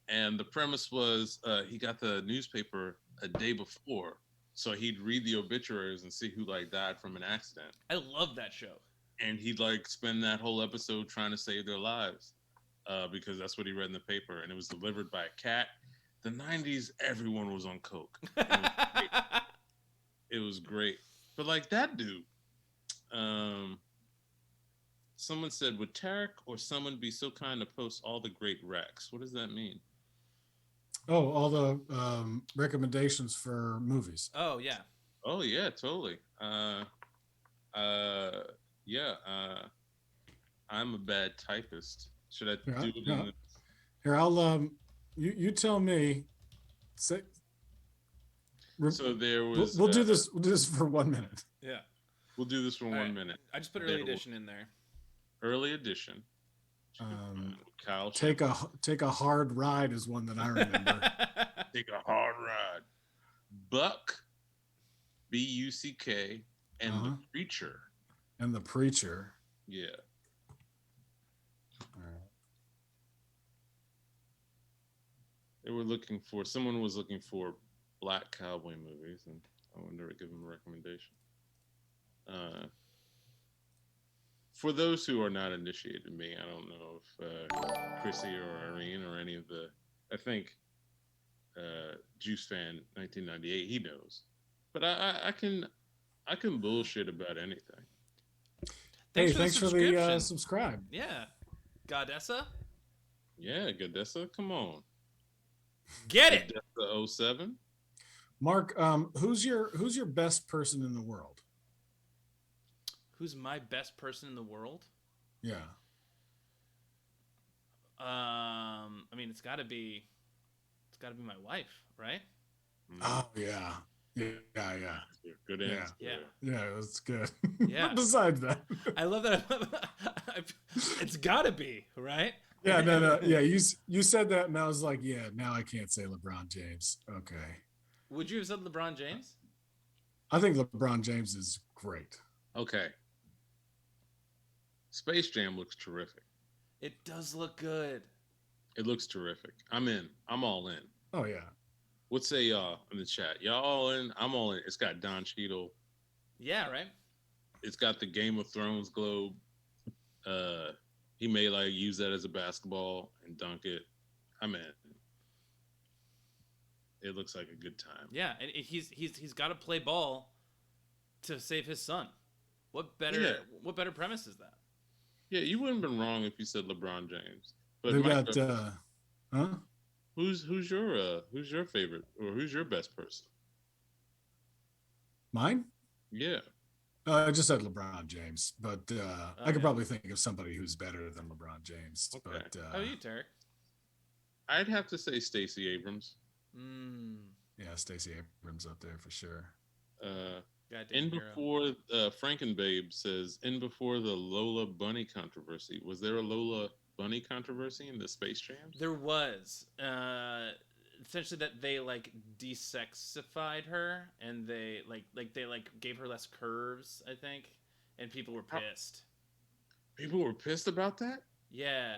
Speaker 3: And the premise was he got the newspaper a day before, so he'd read the obituaries and see who like died from an accident.
Speaker 2: I love that show.
Speaker 3: And he'd like spend that whole episode trying to save their lives because that's what he read in the paper. And it was delivered by a cat. The 90s, everyone was on coke. It was great. But like that dude, someone said, would Tarik or someone be so kind to post all the great recs? What does that mean?
Speaker 1: Oh, all the recommendations for movies.
Speaker 2: Oh yeah.
Speaker 3: Oh yeah, totally. Yeah. I'm a bad typist. Should I do it?
Speaker 1: No. Here, I'll you tell me. Say,
Speaker 3: so there was.
Speaker 1: We'll do this. We'll do this for 1 minute.
Speaker 2: Yeah.
Speaker 3: We'll do this for
Speaker 2: All
Speaker 3: 1
Speaker 2: right.
Speaker 3: minute.
Speaker 2: I just put early edition in there.
Speaker 3: Early edition. Kyle.
Speaker 1: Take a hard ride is one that I remember.
Speaker 3: Take a hard ride. Buck, B-U-C-K, and the Preacher.
Speaker 1: And the Preacher.
Speaker 3: Yeah. They were looking for, someone was looking for black cowboy movies, and I wanted to give them a recommendation. For those who are not initiated in me, I don't know if Chrissy or Irene or any of the, I think Juice Fan 1998, he knows. But I can bullshit about anything.
Speaker 1: Thanks for the subscribe.
Speaker 2: Yeah. Godessa?
Speaker 3: Yeah, Godessa, come on.
Speaker 2: Get it.
Speaker 3: Godessa 07.
Speaker 1: Mark, who's your best person in the world?
Speaker 2: Who's my best person in the world?
Speaker 1: Yeah.
Speaker 2: I mean, it's got to be my wife, right?
Speaker 1: Oh yeah. Yeah.
Speaker 3: Good answer.
Speaker 2: Yeah,
Speaker 1: that's good.
Speaker 2: Yeah.
Speaker 1: Besides that,
Speaker 2: I love that. It's got to be, right?
Speaker 1: Yeah, no. Yeah, you said that, and I was like, yeah. Now I can't say LeBron James. Okay.
Speaker 2: Would you have said LeBron James?
Speaker 1: I think LeBron James is great.
Speaker 3: Okay. Space Jam looks terrific.
Speaker 2: It does look good.
Speaker 3: It looks terrific. I'm in. I'm all in.
Speaker 1: Oh yeah.
Speaker 3: What say y'all in the chat? Y'all all in? I'm all in. It's got Don Cheadle.
Speaker 2: Yeah, right.
Speaker 3: It's got the Game of Thrones globe. He may like use that as a basketball and dunk it. I'm in. It looks like a good time.
Speaker 2: Yeah, and he's got to play ball to save his son. What better premise is that?
Speaker 3: Yeah, you wouldn't have been wrong if you said LeBron James. But
Speaker 1: They got
Speaker 3: Who's your favorite, or who's your best person?
Speaker 1: Mine?
Speaker 3: Yeah.
Speaker 1: I just said LeBron James, but I could probably think of somebody who's better than LeBron James.
Speaker 3: Okay.
Speaker 1: But
Speaker 2: How are you, Tarik?
Speaker 3: I'd have to say Stacey Abrams.
Speaker 1: Yeah, Stacey Abrams up there for sure.
Speaker 3: In before Frankenbabe says, in before the Lola Bunny controversy. Was there a Lola Bunny controversy in the Space Jams?
Speaker 2: There was. Essentially that they like desexified her, and they gave her less curves, I think, and people were pissed.
Speaker 3: People were pissed about that?
Speaker 2: Yeah.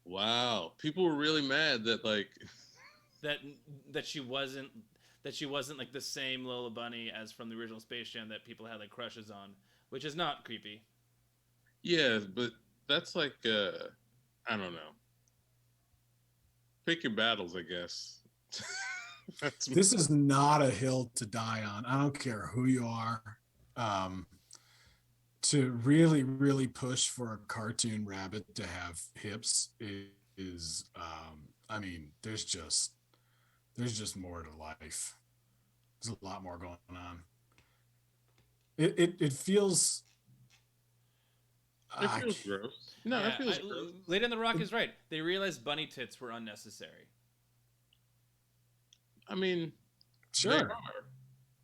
Speaker 3: Wow. People were really mad that like
Speaker 2: that she wasn't like the same Lola Bunny as from the original Space Jam that people had like crushes on, which is not creepy.
Speaker 3: Yeah, but that's like I don't know. Pick your battles, I guess.
Speaker 1: This is not a hill to die on. I don't care who you are. To really, really push for a cartoon rabbit to have hips is I mean, there's just more to life. There's a lot more going on. It feels.
Speaker 3: It feels gross. No,
Speaker 2: yeah,
Speaker 3: it feels gross.
Speaker 2: Lady on the Rock is right. They realized bunny tits were unnecessary.
Speaker 3: I mean,
Speaker 1: sure.
Speaker 3: They are.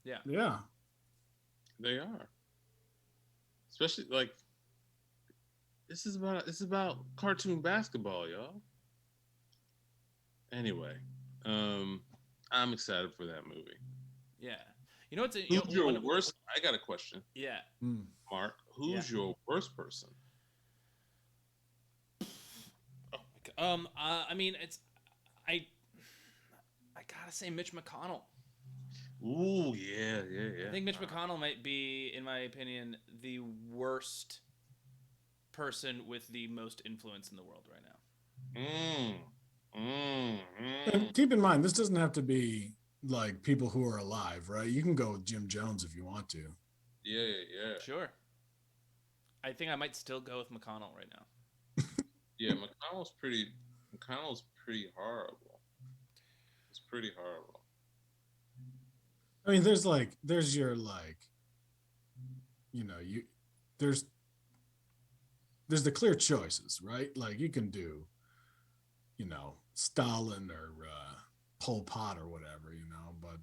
Speaker 2: Yeah.
Speaker 1: Yeah.
Speaker 3: They are. Especially like this is about cartoon basketball, y'all. Anyway, I'm excited for that movie.
Speaker 2: Yeah. You know what's
Speaker 3: who's your worst? I got a question.
Speaker 2: Yeah.
Speaker 3: Mark, who's your worst person?
Speaker 2: I mean, I gotta say Mitch McConnell.
Speaker 3: Ooh, yeah.
Speaker 2: I think Mitch McConnell might be, in my opinion, the worst person with the most influence in the world right now.
Speaker 1: And keep in mind, this doesn't have to be like people who are alive, right? You can go with Jim Jones if you want to.
Speaker 3: Yeah.
Speaker 2: Sure. I think I might still go with McConnell right now.
Speaker 3: Yeah, McConnell's pretty horrible. It's pretty horrible.
Speaker 1: I mean, there's your like, there's the clear choices, right? Like you can do, Stalin or Pol Pot or whatever, but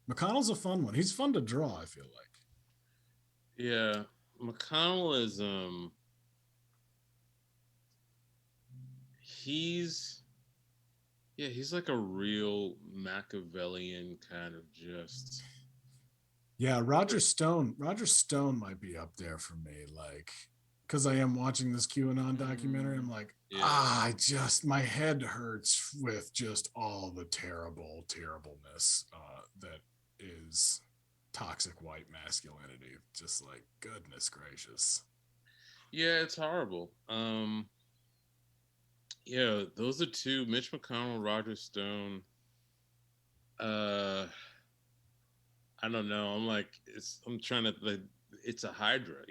Speaker 1: McConnell's a fun one. He's fun to draw, I feel like.
Speaker 3: Yeah, McConnell is he's like a real Machiavellian kind of just.
Speaker 1: Yeah, Roger Stone might be up there for me, like, because I am watching this QAnon documentary. I'm like, my head hurts with just all the terribleness that is toxic white masculinity. Just like, goodness gracious.
Speaker 3: Yeah, it's horrible. Yeah, those are two: Mitch McConnell, Roger Stone. I don't know. I'm trying to like. It's a Hydra,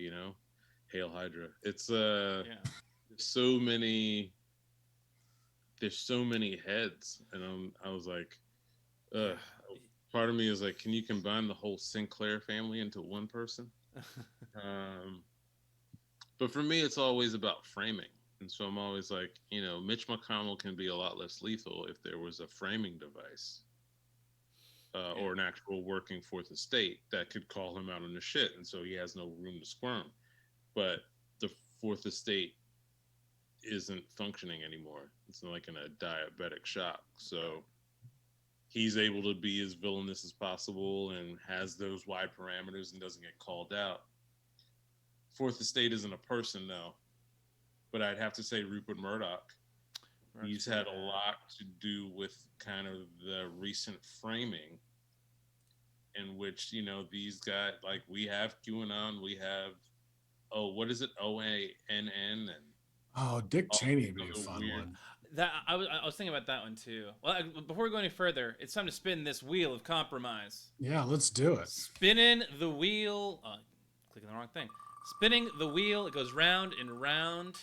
Speaker 3: Hail Hydra. It's There's so many heads, and I was like, part of me is like, can you combine the whole Sinclair family into one person? But for me, it's always about framing. And so I'm always like, Mitch McConnell can be a lot less lethal if there was a framing device or an actual working fourth estate that could call him out on the shit. And so he has no room to squirm. But the fourth estate isn't functioning anymore. It's like in a diabetic shock. So he's able to be as villainous as possible and has those wide parameters and doesn't get called out. Fourth estate isn't a person, though. But I'd have to say Rupert Murdoch. He's had a lot to do with kind of the recent framing in which, these guys, like we have QAnon, we have, what is it? OANN and
Speaker 1: Dick Cheney would be a fun one.
Speaker 2: That I was thinking about that one too. Well, before we go any further, it's time to spin this wheel of compromise.
Speaker 1: Yeah, let's do it.
Speaker 2: Spinning the wheel. Clicking the wrong thing. Spinning the wheel. It goes round and round.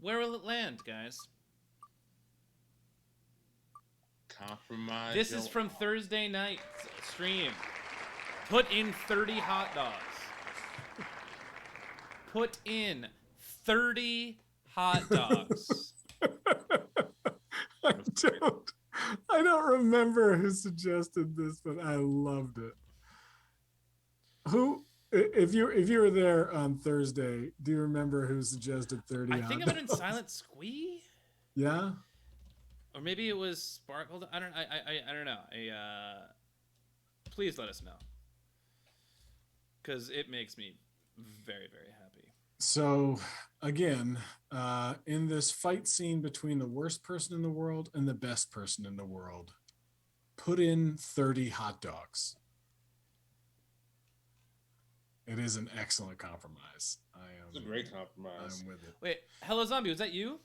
Speaker 2: Where will it land, guys?
Speaker 3: Compromise.
Speaker 2: This is from Thursday night stream. Put in 30 hot dogs. Put in 30 hot dogs.
Speaker 1: I don't remember who suggested this, but I loved it. If you were there on Thursday, do you remember who suggested 30 hot dogs?
Speaker 2: I think it was Silent Squee.
Speaker 1: Yeah.
Speaker 2: Or maybe it was Sparkle. I don't know. Please let us know. Because it makes me very, very happy.
Speaker 1: So, again, in this fight scene between the worst person in the world and the best person in the world, put in 30 hot dogs. It is an excellent compromise.
Speaker 3: It's a great compromise.
Speaker 1: I'm with it.
Speaker 2: Wait, Hello Zombie, was that you?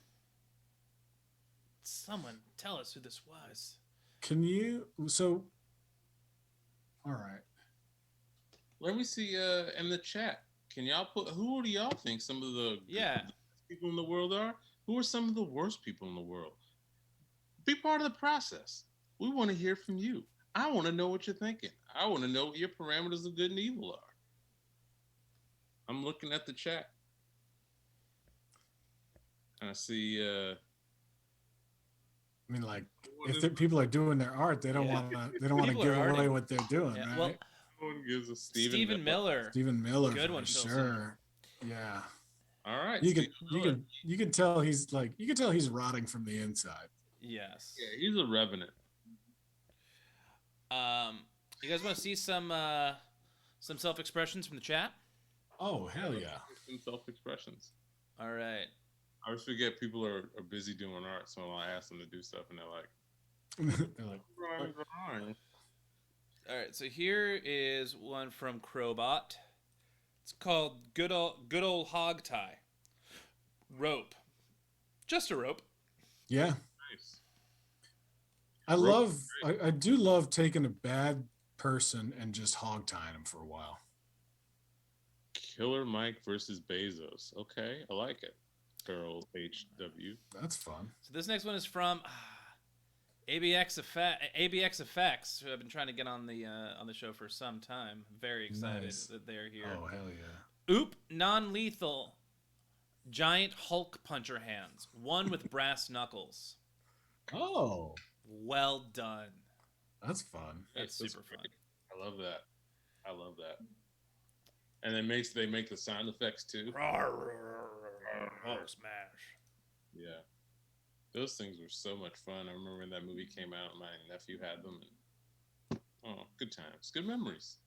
Speaker 2: Someone tell us who this was.
Speaker 1: Can you? So, all right.
Speaker 3: Let me see in the chat. Can y'all who do y'all think some of the best people in the world are? Who are some of the worst people in the world? Be part of the process. We want to hear from you. I want to know what you're thinking. I want to know what your parameters of good and evil are. I'm looking at the chat. I see.
Speaker 1: I mean, like, if people are doing their art, they don't want to. They don't want to give away what they're doing, right?
Speaker 3: Well, someone gives a
Speaker 2: Stephen Miller.
Speaker 1: Stephen Miller,
Speaker 2: good one,
Speaker 1: sure. Yeah.
Speaker 3: All right.
Speaker 1: You can tell he's like he's rotting from the inside.
Speaker 2: Yes.
Speaker 3: Yeah, he's a revenant.
Speaker 2: You guys want to see some self-expressions from the chat?
Speaker 1: Oh, hell yeah.
Speaker 3: Some self-expressions.
Speaker 2: All right.
Speaker 3: I always forget people are busy doing art, so I ask them to do stuff, and they're like,
Speaker 1: They're like,
Speaker 3: "Drawing."
Speaker 2: All right, so here is one from Crowbot. It's called Good Old Hog Tie. Rope. Just a rope.
Speaker 1: yeah.
Speaker 3: Nice.
Speaker 1: I do love taking a bad person and just hog tying them for a while.
Speaker 3: Killer Mike versus Bezos. Okay, I like it. Girl HW.
Speaker 1: That's fun.
Speaker 2: So this next one is from ABX Effects, who I've been trying to get on the show for some time. Very excited
Speaker 1: Nice.
Speaker 2: that they're here.
Speaker 1: Oh, hell yeah.
Speaker 2: Oop, non-lethal. Giant Hulk puncher hands. One with brass knuckles.
Speaker 1: Oh,
Speaker 2: Well done.
Speaker 1: that's fun.
Speaker 2: That's super fun.
Speaker 3: great. I love that. I love that. And they make the sound effects too.
Speaker 2: Hulk smash.
Speaker 3: Yeah. Those things were so much fun. I remember when that movie came out, my nephew had them. And, oh, good times. Good memories.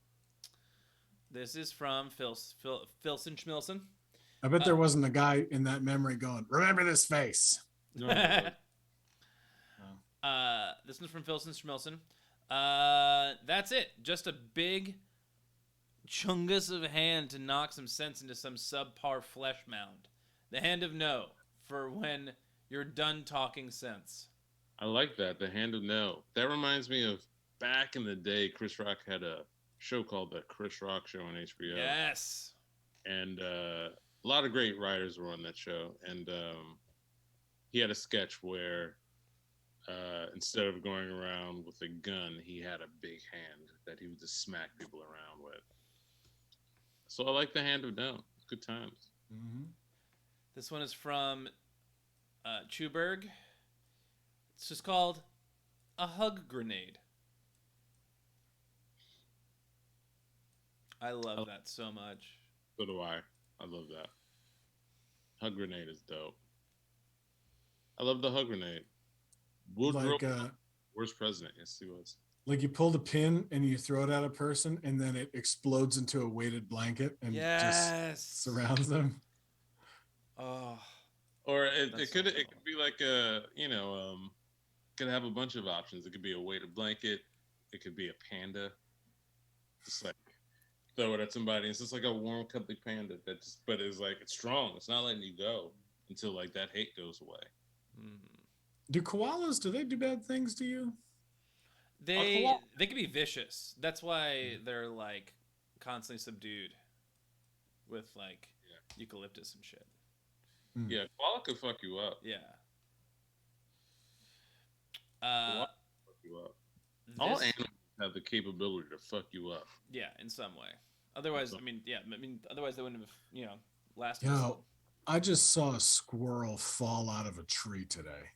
Speaker 2: This is from Filson Schmilson.
Speaker 1: I bet there wasn't a guy in that memory going, remember this face.
Speaker 3: No,
Speaker 2: This one's from Filson Schmilson. That's it. Just a big chungus of a hand to knock some sense into some subpar flesh mound. The hand of no for when you're done talking sense.
Speaker 3: I like that. The Hand of No. That reminds me of back in the day, Chris Rock had a show called The Chris Rock Show on HBO.
Speaker 2: Yes.
Speaker 3: And a lot of great writers were on that show. And he had a sketch where instead of going around with a gun, he had a big hand that he would just smack people around with. So I like The Hand of No. Good times.
Speaker 1: Mm-hmm.
Speaker 2: This one is from Chuberg. It's just called a hug grenade. I love that so much.
Speaker 3: So do I. I love that. Hug grenade is dope. I love the hug grenade. Woodrow, worst president. Yes, he was.
Speaker 1: Like you pull the pin and you throw it at a person and then it explodes into a weighted blanket and just surrounds them.
Speaker 2: Oh.
Speaker 3: Or it could be like could have a bunch of options. It could be a weighted blanket. It could be a panda. Just like throw it at somebody. It's just like a warm, cuddly panda but it's like it's strong. It's not letting you go until like that hate goes away.
Speaker 1: Do koalas, do they do bad things to you?
Speaker 2: They can be vicious. That's why they're like constantly subdued with like eucalyptus and shit.
Speaker 3: Yeah, koala could fuck you up.
Speaker 2: Yeah.
Speaker 3: Koala could fuck you up. All animals have the capability to fuck you up.
Speaker 2: Yeah, in some way. Otherwise, otherwise they wouldn't have, lasted.
Speaker 1: Yo, I just saw a squirrel fall out of a tree today.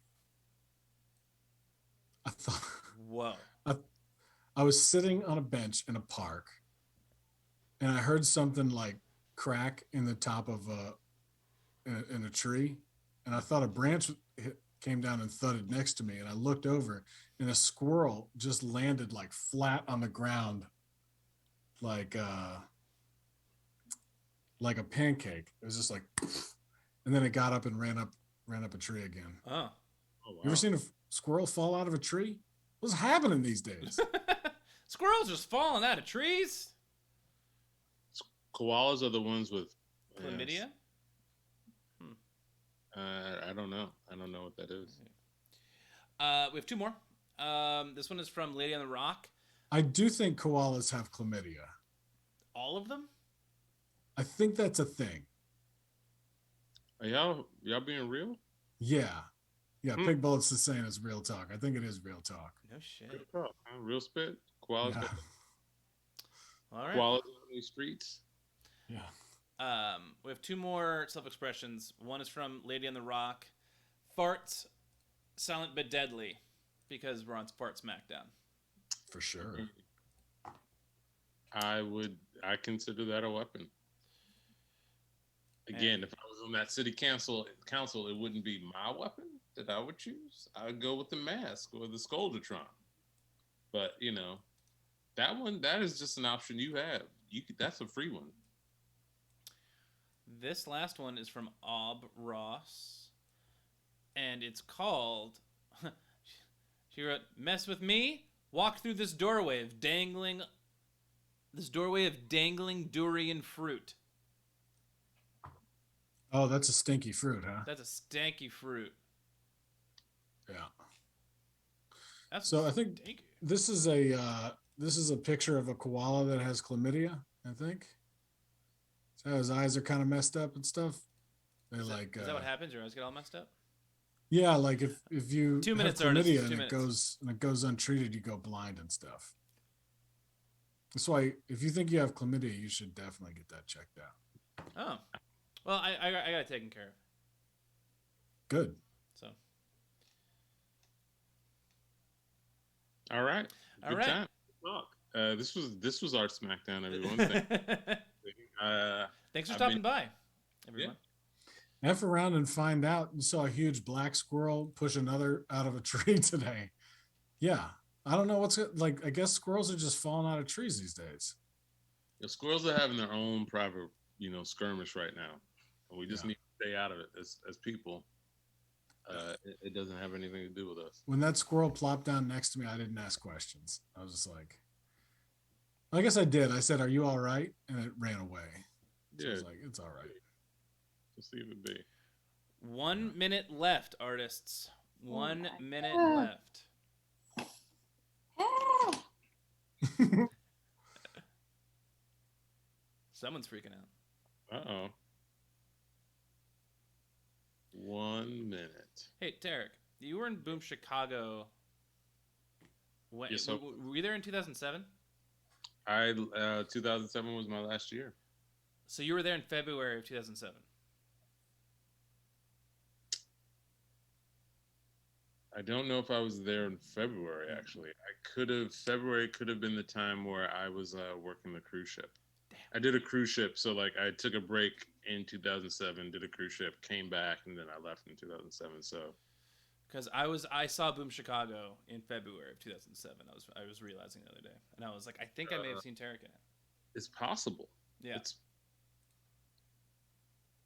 Speaker 1: I thought,
Speaker 2: whoa.
Speaker 1: I was sitting on a bench in a park and I heard something like crack in the top of in a tree. And I thought a branch came down and thudded next to me. And I looked over and a squirrel just landed like flat on the ground, like a pancake. It was just like, and then it got up and ran up a tree again.
Speaker 2: Oh, wow.
Speaker 1: You ever seen a squirrel fall out of a tree? What's happening these days?
Speaker 2: Squirrels just falling out of trees.
Speaker 3: Koalas are the ones with
Speaker 2: chlamydia.
Speaker 3: I don't know. I don't know what that is.
Speaker 2: We have two more. This one is from Lady on the Rock.
Speaker 1: I do think koalas have chlamydia.
Speaker 2: All of them?
Speaker 1: I think that's a thing.
Speaker 3: Are y'all being real?
Speaker 1: Yeah. Pig Bullets is saying it's real talk. I think it is real talk.
Speaker 2: No shit.
Speaker 3: Real talk, huh? Real spit. Koalas.
Speaker 1: Yeah.
Speaker 2: All right.
Speaker 3: Koalas on these streets.
Speaker 1: Yeah.
Speaker 2: We have two more self-expressions. One is from Lady on the Rock. Farts, silent but deadly, because we're on Fart Smackdown.
Speaker 1: For sure.
Speaker 3: I consider that a weapon. Again, if I was on that city council, it wouldn't be my weapon that I would choose. I would go with the mask or the Scoldratron. But that is just an option you have. That's a free one.
Speaker 2: This last one is from Ob Ross. and it's called. She wrote, "Mess with me? Walk through this doorway of dangling durian fruit."
Speaker 1: Oh, that's a stinky fruit, huh?
Speaker 2: That's a stanky fruit.
Speaker 1: Yeah.
Speaker 2: That's
Speaker 1: So I think
Speaker 2: stinky.
Speaker 1: this is a picture of a koala that has chlamydia. I think. So his eyes are kind of messed up and stuff. They
Speaker 2: Is
Speaker 1: like.
Speaker 2: that what happens? Your eyes get all messed up?
Speaker 1: Yeah, like if you
Speaker 2: 2
Speaker 1: have
Speaker 2: minutes,
Speaker 1: chlamydia
Speaker 2: artists.
Speaker 1: and
Speaker 2: 2
Speaker 1: it
Speaker 2: minutes.
Speaker 1: goes untreated, you go blind and stuff. That's why if you think you have chlamydia, you should definitely get that checked out.
Speaker 2: Oh, well, I got it taken care of.
Speaker 1: Good.
Speaker 2: So.
Speaker 3: All right.
Speaker 2: All
Speaker 3: Good
Speaker 2: right.
Speaker 3: time. Talk. This was our Smackdown, everyone.
Speaker 2: Thanks for stopping by, everyone.
Speaker 1: F around and find out. You saw a huge black squirrel push another out of a tree today. Yeah. I don't know what's like. I guess squirrels are just falling out of trees these days.
Speaker 3: The squirrels are having their own private, skirmish right now, and we just need to stay out of it as people. It doesn't have anything to do with us.
Speaker 1: When that squirrel plopped down next to me, I didn't ask questions. I was just like, I guess I did. I said, "Are you all right?" And it ran away. So I was like, "It's all right."
Speaker 3: Just leave it be.
Speaker 2: 1 minute left, artists. 1 minute
Speaker 5: God.
Speaker 2: left.
Speaker 5: Ah!
Speaker 2: Someone's freaking out.
Speaker 3: Uh-oh. 1 minute.
Speaker 2: Hey, Tarik, you were in Boom Chicago. When,
Speaker 3: Yes,
Speaker 2: were you there in 2007?
Speaker 3: 2007 was my last year.
Speaker 2: So you were there in February of 2007.
Speaker 3: I don't know if I was there in February, actually. February could have been the time where I was working the cruise ship.
Speaker 2: Damn.
Speaker 3: I did a cruise ship, so like I took a break in 2007, did a cruise ship, came back, and then I left in 2007. So,
Speaker 2: because I saw Boom Chicago in February of 2007. I was realizing the other day, and I was like, I think I may have seen Tarik in it.
Speaker 3: it's possible.
Speaker 2: Yeah.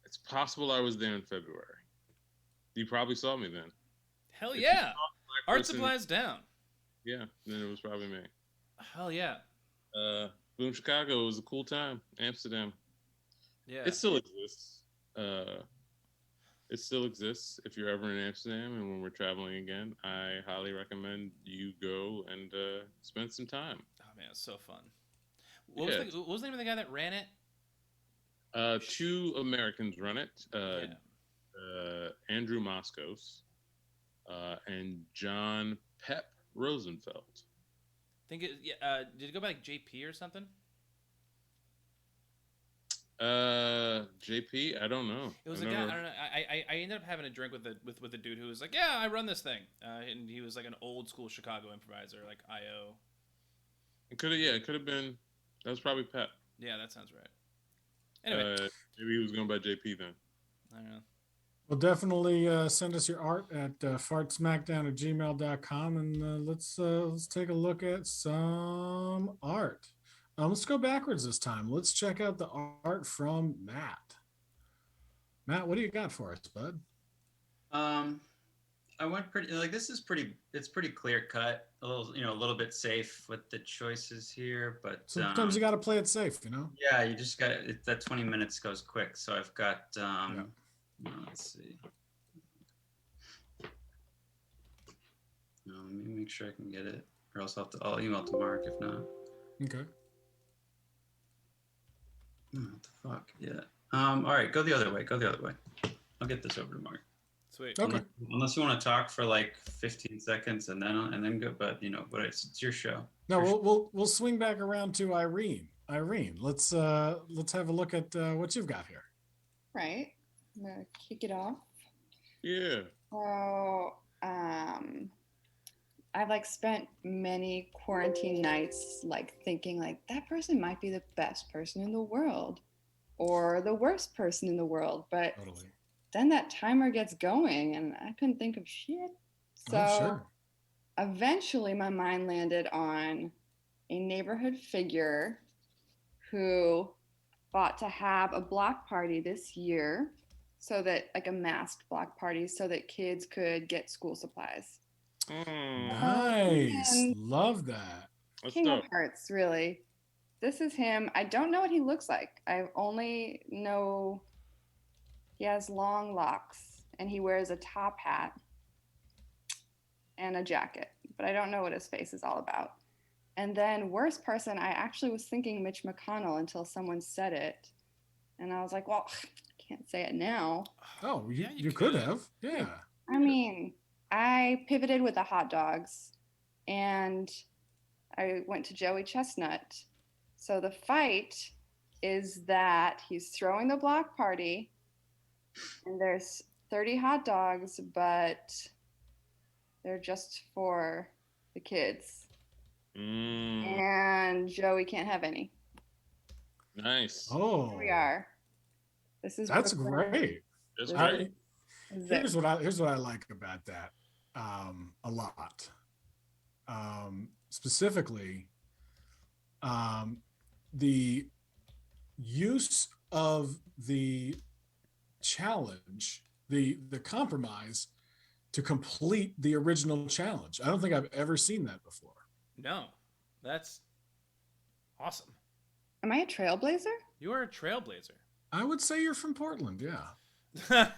Speaker 3: It's possible I was there in February. You probably saw me then.
Speaker 2: Hell yeah! Art
Speaker 3: person-
Speaker 2: supplies down.
Speaker 3: Yeah, then it was probably me.
Speaker 2: Hell yeah!
Speaker 3: Boom Chicago was a cool time. Amsterdam.
Speaker 2: Yeah.
Speaker 3: It still exists. It still exists. If you're ever in Amsterdam and when we're traveling again, I highly recommend you go and spend some time.
Speaker 2: Oh man, it's so fun. What was the name of the guy that ran it?
Speaker 3: 2 Americans run it. Andrew Moskos and John Pep Rosenfeld.
Speaker 2: Did it go by like JP or something?
Speaker 3: JP, I don't know.
Speaker 2: It was a guy. I don't know. I ended up having a drink with a dude who was like, "Yeah, I run this thing," and he was like an old school Chicago improviser, like IO.
Speaker 3: It could have been. That was probably Pep.
Speaker 2: Yeah, that sounds right. Anyway,
Speaker 3: maybe he was going by JP then.
Speaker 2: I don't know.
Speaker 1: Well, definitely send us your art at fartsmackdown@gmail.com and let's take a look at some art. Let's go backwards this time. Let's check out the art from Matt. Matt, what do you got for us, bud?
Speaker 6: I went pretty like this is pretty. It's pretty clear cut. A little bit safe with the choices here, but
Speaker 1: Sometimes you got to play it safe,
Speaker 6: Yeah, you just got that 20 minutes goes quick. So I've got let's see. Let me make sure I can get it, or else I'll email to Mark if not.
Speaker 1: Okay.
Speaker 6: What the fuck? Yeah. All right, go the other way. I'll get this over to Mark.
Speaker 2: Sweet.
Speaker 1: Okay.
Speaker 6: Unless you want to talk for like 15 seconds and then go, but but it's your show.
Speaker 1: No, we'll swing back around to Irene. Irene, let's have a look at what you've got here.
Speaker 5: Right. I'm gonna kick it off.
Speaker 3: Yeah.
Speaker 5: So, I've like spent many quarantine nights like thinking like that person might be the best person in the world or the worst person in the world, but
Speaker 1: Totally.
Speaker 5: then that timer gets going and I couldn't think of shit. So
Speaker 1: Sure.
Speaker 5: eventually my mind landed on a neighborhood figure who thought to have a block party this year so that, like, a masked block party so that kids could get school supplies.
Speaker 1: Nice.
Speaker 5: and
Speaker 1: Love that.
Speaker 3: That's
Speaker 5: King
Speaker 3: dope.
Speaker 5: of Hearts, really. This is him. I don't know what he looks like. I only know he has long locks and he wears a top hat and a jacket, but I don't know what his face is all about. And then worst person, I actually was thinking Mitch McConnell until someone said it. And I was like, well, I can't say it now.
Speaker 1: Oh,
Speaker 2: Yeah,
Speaker 1: you could have. Yeah.
Speaker 5: I mean, I pivoted with the hot dogs and I went to Joey Chestnut. So the fight is that he's throwing the block party and there's 30 hot dogs, but they're just for the kids. And Joey can't have any.
Speaker 3: Nice.
Speaker 1: Oh,
Speaker 5: Here we are. This is
Speaker 1: that's
Speaker 5: Brooklyn.
Speaker 1: great.
Speaker 3: That's
Speaker 5: This
Speaker 3: great.
Speaker 5: is it.
Speaker 1: Here's what I like about that a lot. Specifically, the use of the challenge, the compromise to complete the original challenge. I don't think I've ever seen that before.
Speaker 2: No, that's awesome.
Speaker 5: Am I a trailblazer?
Speaker 2: You are a trailblazer.
Speaker 1: I would say you're from Portland, yeah.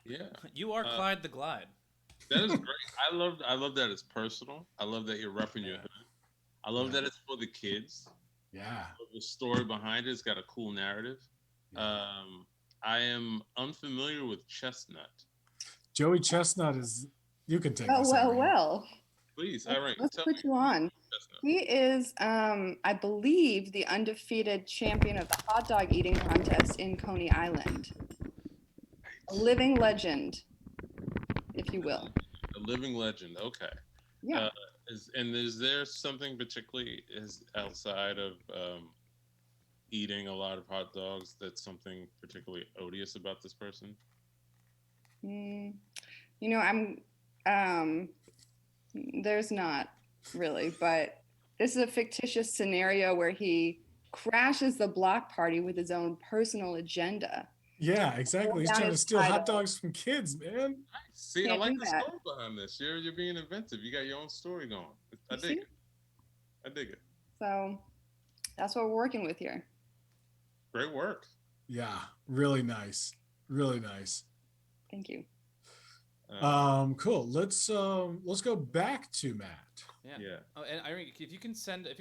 Speaker 3: Yeah.
Speaker 2: You are Clyde the Glide.
Speaker 3: That is great. I love that it's personal. I love that you're repping your hood. I love that it's for the kids.
Speaker 1: Yeah.
Speaker 3: The story behind it's got a cool narrative. I am unfamiliar with Chestnut.
Speaker 1: Joey Chestnut is, you can take
Speaker 5: Oh,
Speaker 1: this.
Speaker 5: well,
Speaker 1: Irene.
Speaker 5: well.
Speaker 3: Please, Irene,
Speaker 5: Let's
Speaker 3: tell
Speaker 5: put
Speaker 3: me
Speaker 5: you on.
Speaker 3: Chestnut.
Speaker 5: He is, I believe, the undefeated champion of the hot dog eating contest in Coney Island. A living legend, if you will.
Speaker 3: A living legend. Okay.
Speaker 5: Yeah.
Speaker 3: Is there something particularly outside of eating a lot of hot dogs that's something particularly odious about this person?
Speaker 5: You know, there's not really, but this is a fictitious scenario where he crashes the block party with his own personal agenda.
Speaker 1: Yeah, exactly. He's
Speaker 5: Down
Speaker 1: trying to
Speaker 5: his
Speaker 1: steal hot
Speaker 5: title.
Speaker 1: dogs from kids, man.
Speaker 3: See, I
Speaker 5: Can't
Speaker 3: like
Speaker 5: do
Speaker 3: the
Speaker 5: that.
Speaker 3: story behind this. You're being inventive. You got your own story going. I
Speaker 5: You
Speaker 3: dig
Speaker 5: see?
Speaker 3: it. I dig it.
Speaker 5: So that's what we're working with here.
Speaker 3: Great work.
Speaker 1: Yeah, really nice. Really nice.
Speaker 5: Thank you.
Speaker 1: Cool. Let's go back to Matt.
Speaker 2: Yeah.
Speaker 3: Yeah.
Speaker 2: Oh, and Irene, if you could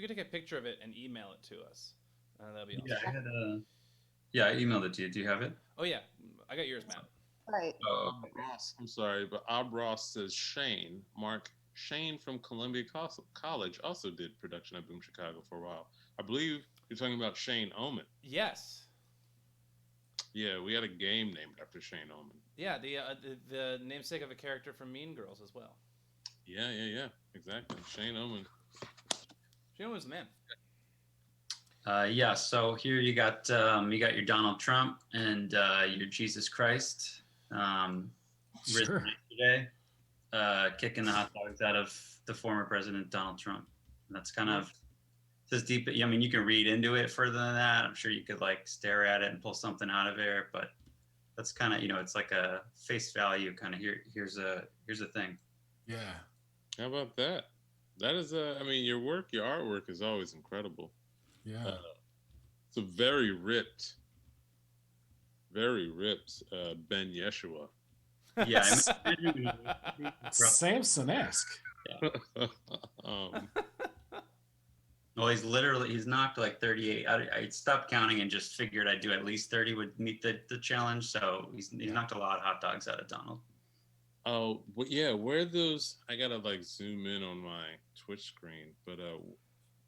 Speaker 2: take a picture of it and email it to us, that'd be awesome.
Speaker 6: Yeah, I emailed it to you. Do you have it?
Speaker 2: Oh yeah, I got yours, Matt.
Speaker 5: Right.
Speaker 6: Oh,
Speaker 3: Ross, I'm sorry, but Ob Ross says Shane. Mark Shane from Columbia College also did production at Boom Chicago for a while. I believe you're talking about Shane Omen.
Speaker 2: Yes.
Speaker 3: Yeah, we had a game named after Shane Omen.
Speaker 2: Yeah, the namesake of a character from Mean Girls as well.
Speaker 3: Yeah, exactly. Shane Omen.
Speaker 2: Shane was the man.
Speaker 6: Yeah, so here you got your Donald Trump and your Jesus Christ
Speaker 1: Sure.
Speaker 6: today, kicking the hot dogs out of the former President Donald Trump. And that's kind of this deep. I mean, you can read into it further than that. I'm sure you could like stare at it and pull something out of there, but that's kind of, it's like a face value kind of here's a thing.
Speaker 1: Yeah.
Speaker 3: How about that? That is I mean, your artwork is always incredible.
Speaker 1: Yeah.
Speaker 3: It's a very ripped Ben Yeshua.
Speaker 6: Yeah,
Speaker 1: Samson-esque.
Speaker 6: Well, he's knocked like 38. I stopped counting and just figured I'd do at least 30 would meet the challenge. So he's knocked a lot of hot dogs out of Donald.
Speaker 3: Oh, but yeah, where those? I gotta like zoom in on my Twitch screen, but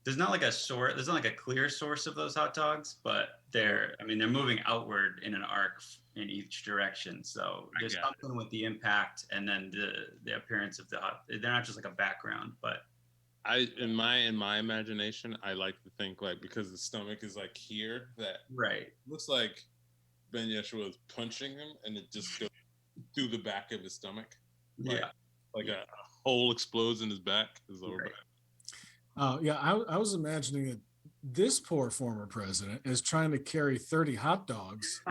Speaker 6: There's not like there's not like a clear source of those hot dogs, but they're moving outward in an arc in each direction. So there's something with the impact and then the appearance of the hot. They're not just like a background, but
Speaker 3: in my imagination, I like to think like because the stomach is like here, that
Speaker 6: right
Speaker 3: looks like Ben Yeshua is punching him, and it just goes through the back of his stomach. Like a hole explodes in his back. His lower back.
Speaker 1: Yeah, I was imagining that this poor former president is trying to carry 30 hot dogs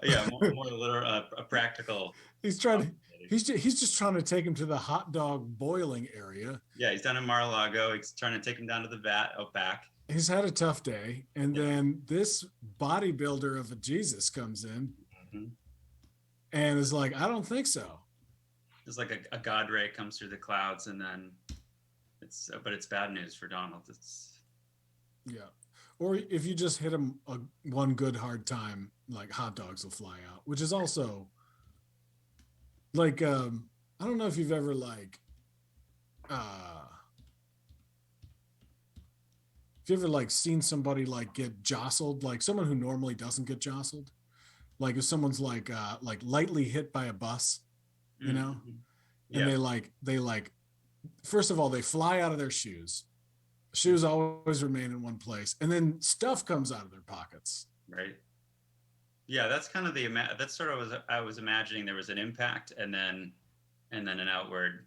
Speaker 6: Yeah, more literal, a practical.
Speaker 1: He's trying to. He's just trying to take him to the hot dog boiling area.
Speaker 6: Yeah, he's done in Mar-a-Lago. He's trying to take him down to the vat out back.
Speaker 1: He's had a tough day, and then this bodybuilder of a Jesus comes in and is like, "I don't think so."
Speaker 6: It's like a God ray comes through the clouds, and then but it's bad news for Donald.
Speaker 1: Or if you just hit him one good hard time, like hot dogs will fly out, which is also like I don't know if you've ever seen somebody like get jostled, like someone who normally doesn't get jostled, like if someone's like lightly hit by a bus, you know, and they first of all they fly out of their shoes. Shoes always remain in one place, and then stuff comes out of their pockets.
Speaker 6: Right. Yeah, that's kind of that's sort of I was imagining there was an impact and then an outward.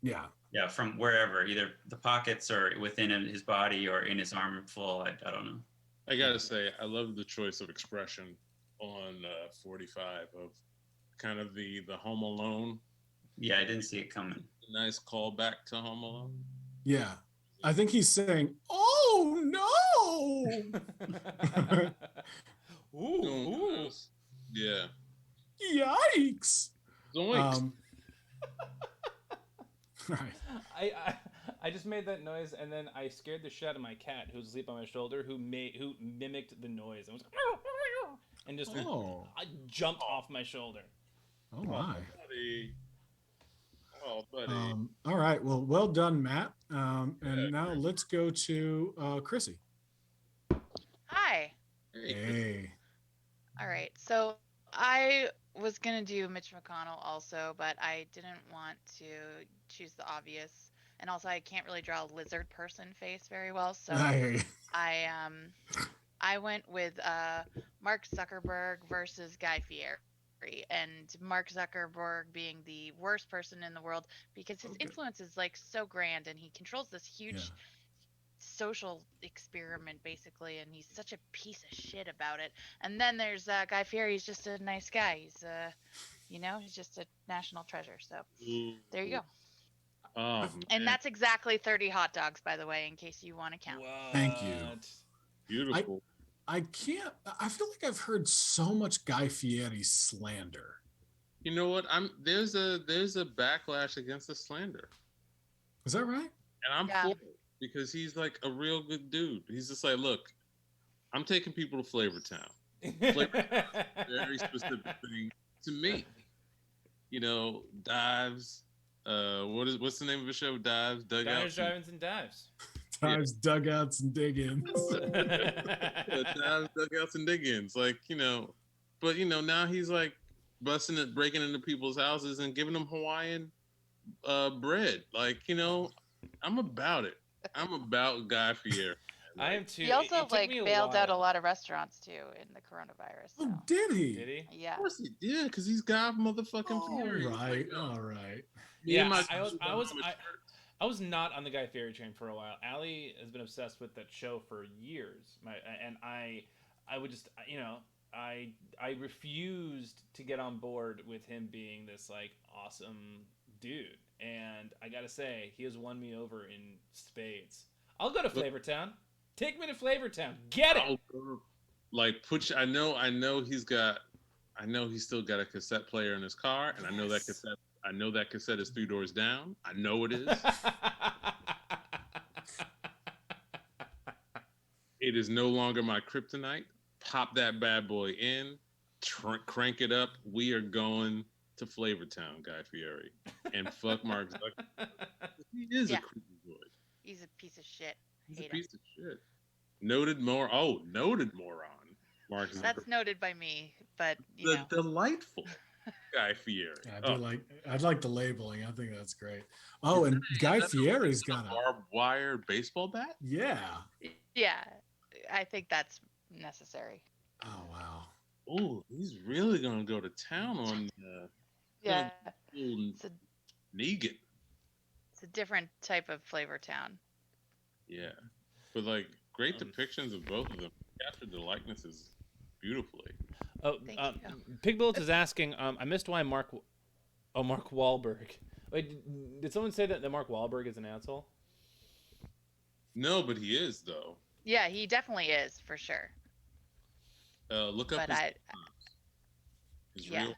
Speaker 1: Yeah.
Speaker 6: Yeah, from wherever, either the pockets or within his body or in his armful. I don't know.
Speaker 3: I gotta say, I love the choice of expression on 45 of kind of the Home Alone.
Speaker 6: Yeah, I didn't see it coming.
Speaker 3: Nice callback to Home Alone.
Speaker 1: Yeah. I think he's saying, "Oh no!"
Speaker 2: Ooh.
Speaker 3: Yeah.
Speaker 1: Yikes!
Speaker 3: Zoinks.
Speaker 1: Right.
Speaker 2: I just made that noise, and then I scared the shit out of my cat, who was asleep on my shoulder, who mimicked the noise and was and just I jumped off my shoulder.
Speaker 1: Oh my!
Speaker 3: Buddy. Oh, buddy.
Speaker 1: All right. Well done, Matt. And now let's go to Chrissy.
Speaker 4: Hi.
Speaker 1: Hey.
Speaker 4: All right. So I was going to do Mitch McConnell also, but I didn't want to choose the obvious. And also I can't really draw a lizard person face very well. So
Speaker 1: I hear you.
Speaker 4: I went with Mark Zuckerberg versus Guy Fieri. And Mark Zuckerberg being the worst person in the world because his influence is like so grand and he controls this huge social experiment basically, and he's such a piece of shit about it. And then there's Guy Fieri. He's just a nice guy. He's he's just a national treasure. So there you go.
Speaker 3: Oh,
Speaker 4: and that's exactly 30 hot dogs, by the way, in case you want to count.
Speaker 2: What?
Speaker 1: Thank you.
Speaker 3: Beautiful.
Speaker 1: I feel like I've heard so much Guy Fieri slander.
Speaker 3: You know what? There's a backlash against the slander.
Speaker 1: Is that right?
Speaker 3: And I'm for it because he's like a real good dude. He's just like, look, I'm taking people to Flavortown. Very specific thing to me. You know, dives. What's the name of the show? Dives, dugouts,
Speaker 2: Dives, and dives.
Speaker 1: Dives, dugouts, and dig-ins.
Speaker 3: Dives, dugouts, and dig-ins. Like, but now he's like breaking into people's houses and giving them Hawaiian bread. Like, I'm about it. I'm about Guy Fieri.
Speaker 2: I am too.
Speaker 4: He also bailed out a lot of restaurants too in the coronavirus. So.
Speaker 1: Oh, did he?
Speaker 2: Did he?
Speaker 4: Yeah.
Speaker 3: Of course he did, because he's Guy motherfucking Fieri.
Speaker 1: All right.
Speaker 2: Yeah, I was not on the Guy Fieri train for a while. Allie has been obsessed with that show for years. I would just, I refused to get on board with him being this like awesome dude. And I gotta say, he has won me over in spades. I'll go to Flavortown. Take me to Flavortown. Get it.
Speaker 3: Like I know he's still got a cassette player in his car, and I know that cassette is 3 doors down. I know it is. It is no longer my kryptonite. Pop that bad boy in, crank it up. We are going to Flavortown, Guy Fieri, and fuck Mark Zuckerberg. He is a creepy boy.
Speaker 4: He's a piece of shit.
Speaker 3: He's a piece of shit. Noted moron. Mark Zuckerberg.
Speaker 4: That's noted by me, but
Speaker 3: delightful Guy Fieri.
Speaker 1: I'd like the labeling. I think that's great. Oh, and Guy Fieri's got a
Speaker 3: barbed wire baseball bat.
Speaker 1: Yeah.
Speaker 4: Yeah, I think that's necessary.
Speaker 1: Oh wow.
Speaker 3: Oh, he's really gonna go to town on
Speaker 4: it's
Speaker 3: Negan.
Speaker 4: It's a different type of Flavortown.
Speaker 3: Yeah, but like great depictions of both of them. Captured the likenesses beautifully.
Speaker 2: Oh,
Speaker 4: Thank
Speaker 2: Pig Bullets is asking. I missed why Mark Wahlberg. Wait, did someone say that Mark Wahlberg is an asshole?
Speaker 3: No, but he is though.
Speaker 4: Yeah, he definitely is for sure.
Speaker 3: Look up
Speaker 4: But
Speaker 3: his
Speaker 4: yeah,
Speaker 3: real.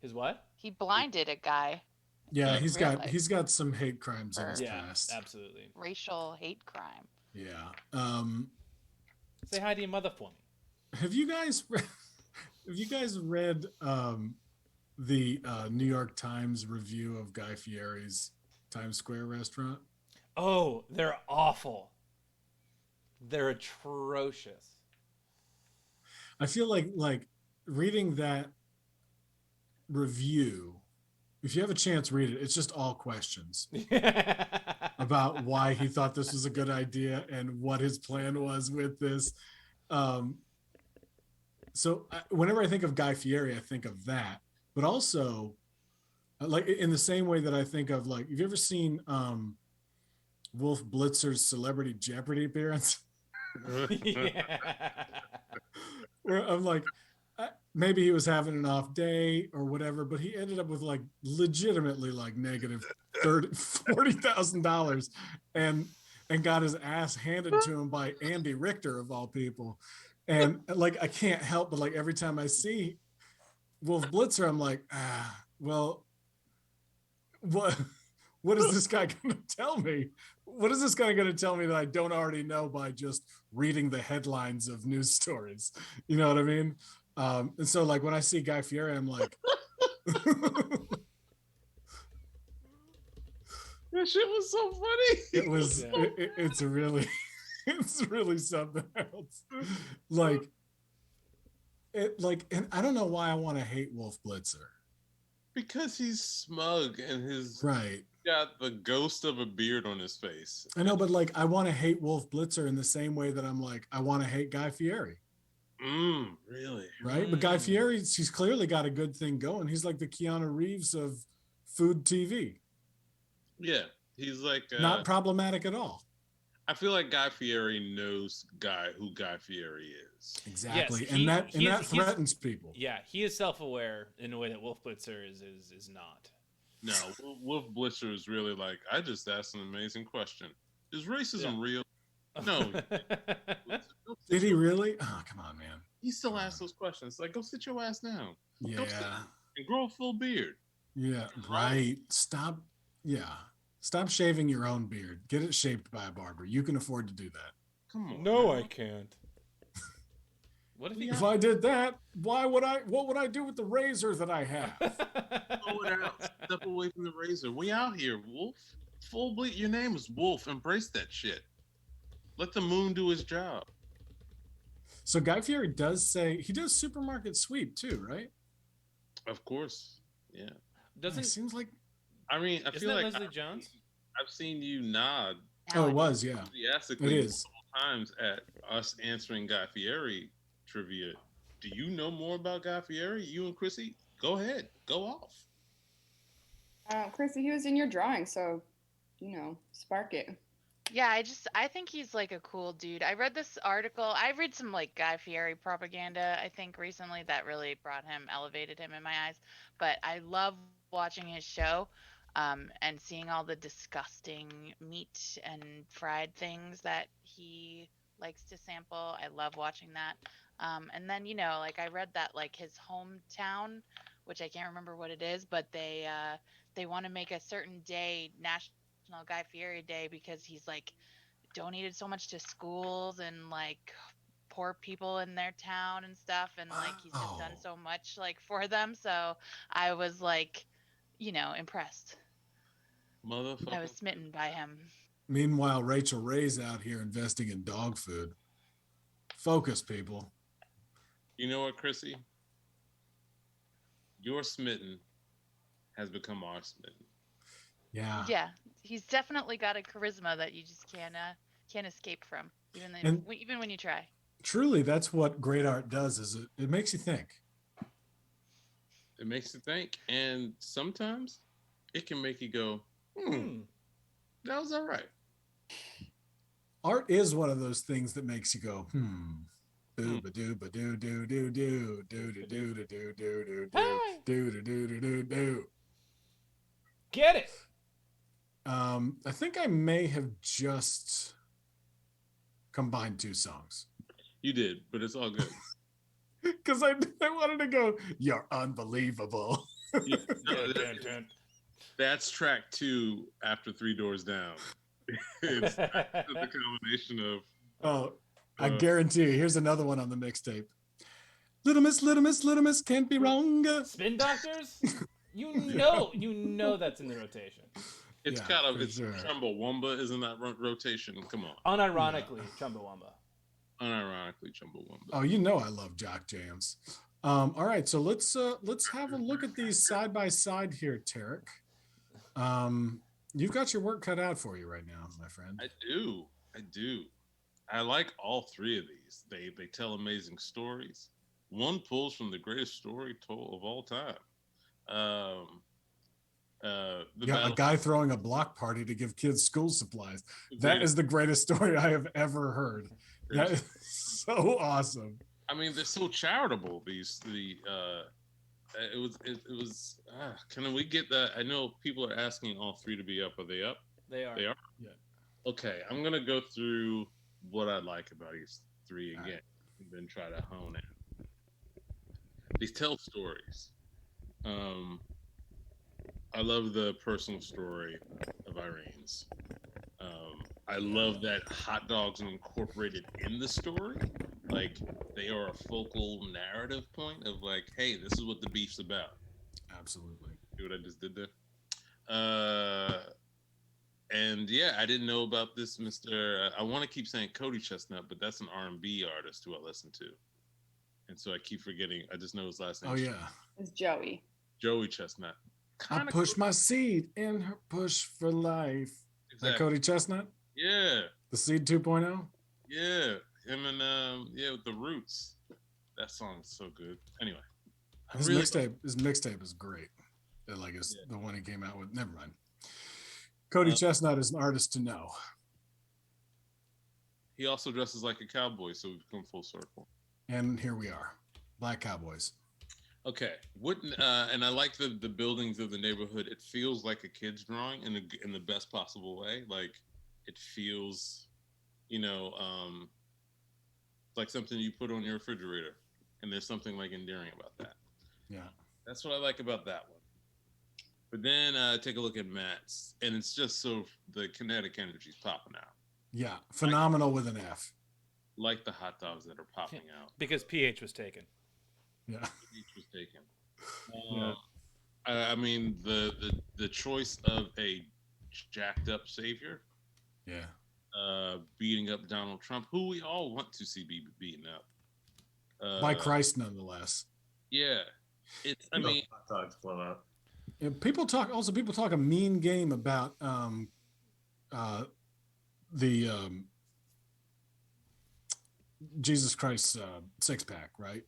Speaker 2: His what?
Speaker 4: he blinded a guy
Speaker 1: Yeah,
Speaker 4: in real life
Speaker 1: he's got some hate crimes in
Speaker 4: for
Speaker 1: his
Speaker 2: Yeah,
Speaker 1: past.
Speaker 2: absolutely.
Speaker 4: racial hate crime.
Speaker 1: Yeah.
Speaker 2: Say hi to your mother for me.
Speaker 1: Have you guys read the New York Times review of Guy Fieri's Times Square restaurant?
Speaker 2: Oh, they're awful. They're atrocious.
Speaker 1: I feel like reading that review, if you have a chance, read it. It's just all questions about why he thought this was a good idea and what his plan was with this. Whenever I think of Guy Fieri, I think of that, but also like in the same way that I think of, like, have you ever seen Wolf Blitzer's Celebrity Jeopardy appearance?
Speaker 2: Yeah.
Speaker 1: Where I'm like, maybe he was having an off day or whatever, but he ended up with like legitimately like negative $40,000 and got his ass handed to him by Andy Richter of all people. And like, I can't help but like every time I see Wolf Blitzer, I'm like, well, what is this guy going to tell me? What is this guy going to tell me that I don't already know by just reading the headlines of news stories? You know what I mean? And so like when I see Guy Fieri, I'm like,
Speaker 3: That shit was so funny.
Speaker 1: it was, it's really, it's really something else. Like, and I don't know why I want to hate Wolf Blitzer.
Speaker 3: Because he's smug and his
Speaker 1: Right.
Speaker 3: got the ghost of a beard on his face.
Speaker 1: I know, but like I want to hate Wolf Blitzer in the same way that I'm like, I want to hate Guy Fieri.
Speaker 3: Really?
Speaker 1: Right. But Guy Fieri, he's clearly got a good thing going. He's like the Keanu Reeves of food TV.
Speaker 3: Yeah. He's like
Speaker 1: not problematic at all.
Speaker 3: I feel like Guy Fieri knows who Guy Fieri is.
Speaker 1: Exactly.
Speaker 2: Yes,
Speaker 1: and that threatens people.
Speaker 2: Yeah, he is self-aware in a way that Wolf Blitzer is not.
Speaker 3: No, Wolf Blitzer is really like, I just asked an amazing question. Is racism real? No.
Speaker 1: Did he really? Oh, come on, man.
Speaker 3: He still asks those questions. Like, go sit your ass down.
Speaker 1: Yeah.
Speaker 3: Go sit and grow a full beard.
Speaker 1: Yeah, right. Stop. Yeah. Stop shaving your own beard. Get it shaped by a barber. You can afford to do that.
Speaker 3: Come on.
Speaker 2: No,
Speaker 3: man.
Speaker 2: I can't. What
Speaker 1: if I did that, what would I do with the razor that I have?
Speaker 3: Throw it out. Step away from the razor. We out here, Wolf. Full bleed. Your name is Wolf. Embrace that shit. Let the moon do his job.
Speaker 1: So Guy Fieri does say he does supermarket sweep too, right?
Speaker 3: Of course. Yeah.
Speaker 1: It seems like.
Speaker 3: I mean, I feel like
Speaker 2: Leslie Jones?
Speaker 3: I've seen you nod.
Speaker 1: Oh, it was, yeah.
Speaker 3: Enthusiastically
Speaker 1: It is.
Speaker 3: times at us answering Guy Fieri trivia. Do you know more about Guy Fieri? You and Chrissy, go ahead, go off.
Speaker 5: Chrissy, he was in your drawing, so spark it.
Speaker 4: Yeah, I think he's like a cool dude. I read this article. I read some like Guy Fieri propaganda, I think recently that really elevated him in my eyes. But I love watching his show and seeing all the disgusting meat and fried things that he likes to sample. I love watching that. And then, like I read that like his hometown, which I can't remember what it is, but they want to make a certain day National Guy Fieri Day because he's like donated so much to schools and like poor people in their town and stuff, and like he's just done so much like for them. So I was like, impressed.
Speaker 3: Motherfucker.
Speaker 4: I was smitten by him.
Speaker 1: Meanwhile, Rachel Ray's out here investing in dog food. Focus, people.
Speaker 3: You know what, Chrissy? Your smitten has become our smitten.
Speaker 1: Yeah.
Speaker 4: Yeah, he's definitely got a charisma that you just can't escape from, even when you try.
Speaker 1: Truly, that's what great art does. Is it makes you think.
Speaker 3: It makes you think, and sometimes it can make you go, that was all right.
Speaker 1: Art is one of those things that makes you go, Boo ba doo ba doo doo doo doo doo doo doo doo doo doo doo
Speaker 2: Hey!
Speaker 1: doo doo doo doo doo doo.
Speaker 2: Get it.
Speaker 1: I think I may have just combined two songs
Speaker 3: You did, but it's all good.
Speaker 1: because I wanted to go. You're unbelievable.
Speaker 3: Yeah, no,
Speaker 2: Dun, dun, dun.
Speaker 3: that's track 2 after 3 Doors Down. It's the combination of
Speaker 1: Oh, I guarantee you. Here's another one on the mixtape. Little Miss, Little Miss, Little Miss, can't be wrong.
Speaker 2: Spin Doctors? You know that's in the rotation.
Speaker 3: it's
Speaker 1: Yeah,
Speaker 3: kind of
Speaker 1: for
Speaker 3: it's
Speaker 1: sure.
Speaker 3: Chumbawamba is in that rotation. Come on,
Speaker 2: Unironically, Chumbawamba.
Speaker 3: unironically Chumbawamba.
Speaker 1: Oh, you know I love jock jams. All right, so let's have a look at these side by side here, Tarik. You've got your work cut out for you right now, my friend.
Speaker 3: I do. I like all 3 of these. They tell amazing stories. One pulls from the greatest story told of all time. The
Speaker 1: Yeah, a
Speaker 3: battle,
Speaker 1: guy throwing a block party to give kids school supplies. That
Speaker 3: greatest-
Speaker 1: is the greatest story I have ever heard. That is so awesome.
Speaker 3: I mean, they're so charitable. It was. Can we get that? I know people are asking all 3 to be up. Are they up?
Speaker 2: They are.
Speaker 3: They are.
Speaker 1: Yeah.
Speaker 3: Okay, I'm gonna go through what I like about these 3
Speaker 1: All
Speaker 3: again,
Speaker 1: right.
Speaker 3: and then try to hone in. These tell stories. I love the personal story of Irene's. I love that hot dogs are incorporated in the story. Like they are a focal narrative point of like, hey, this is what the beef's about.
Speaker 1: Absolutely.
Speaker 3: See what I just did there? And yeah, I didn't know about this Mr. I want to keep saying Cody Chestnut, but that's an R&B artist who I listen to. And so I keep forgetting. I just know his last name.
Speaker 1: Oh yeah.
Speaker 5: It's Joey.
Speaker 3: Joey Chestnut.
Speaker 1: I push my seed in her push for life.
Speaker 3: Exactly.
Speaker 1: That Cody Chestnut?
Speaker 3: Yeah.
Speaker 1: The Seed 2.0?
Speaker 3: Yeah. Him and with the Roots. That song's so good. Anyway.
Speaker 1: His mixtape is great. The one he came out with. Never mind. Cody Chestnut is an artist to know.
Speaker 3: He also dresses like a cowboy, so we've come full circle.
Speaker 1: And here we are. Black Cowboys.
Speaker 3: Okay. And I like the buildings of the neighborhood. It feels like a kid's drawing in the best possible way. Like it feels, like something you put on your refrigerator. And there's something like endearing about that.
Speaker 1: Yeah.
Speaker 3: That's what I like about that one. But then take a look at Matt's, and it's just so the kinetic energy's popping out.
Speaker 1: Yeah. Phenomenal with an F.
Speaker 3: Like the hot dogs that are popping out.
Speaker 2: Because PH was taken.
Speaker 1: Yeah.
Speaker 3: Each was taken.
Speaker 1: Yeah.
Speaker 3: I mean, the choice of a jacked up savior, beating up Donald Trump, who we all want to see be beaten up.
Speaker 1: By Christ, nonetheless.
Speaker 3: Yeah. I mean,
Speaker 6: hot dogs blow up.
Speaker 1: People talk a mean game about the Jesus Christ six pack, right?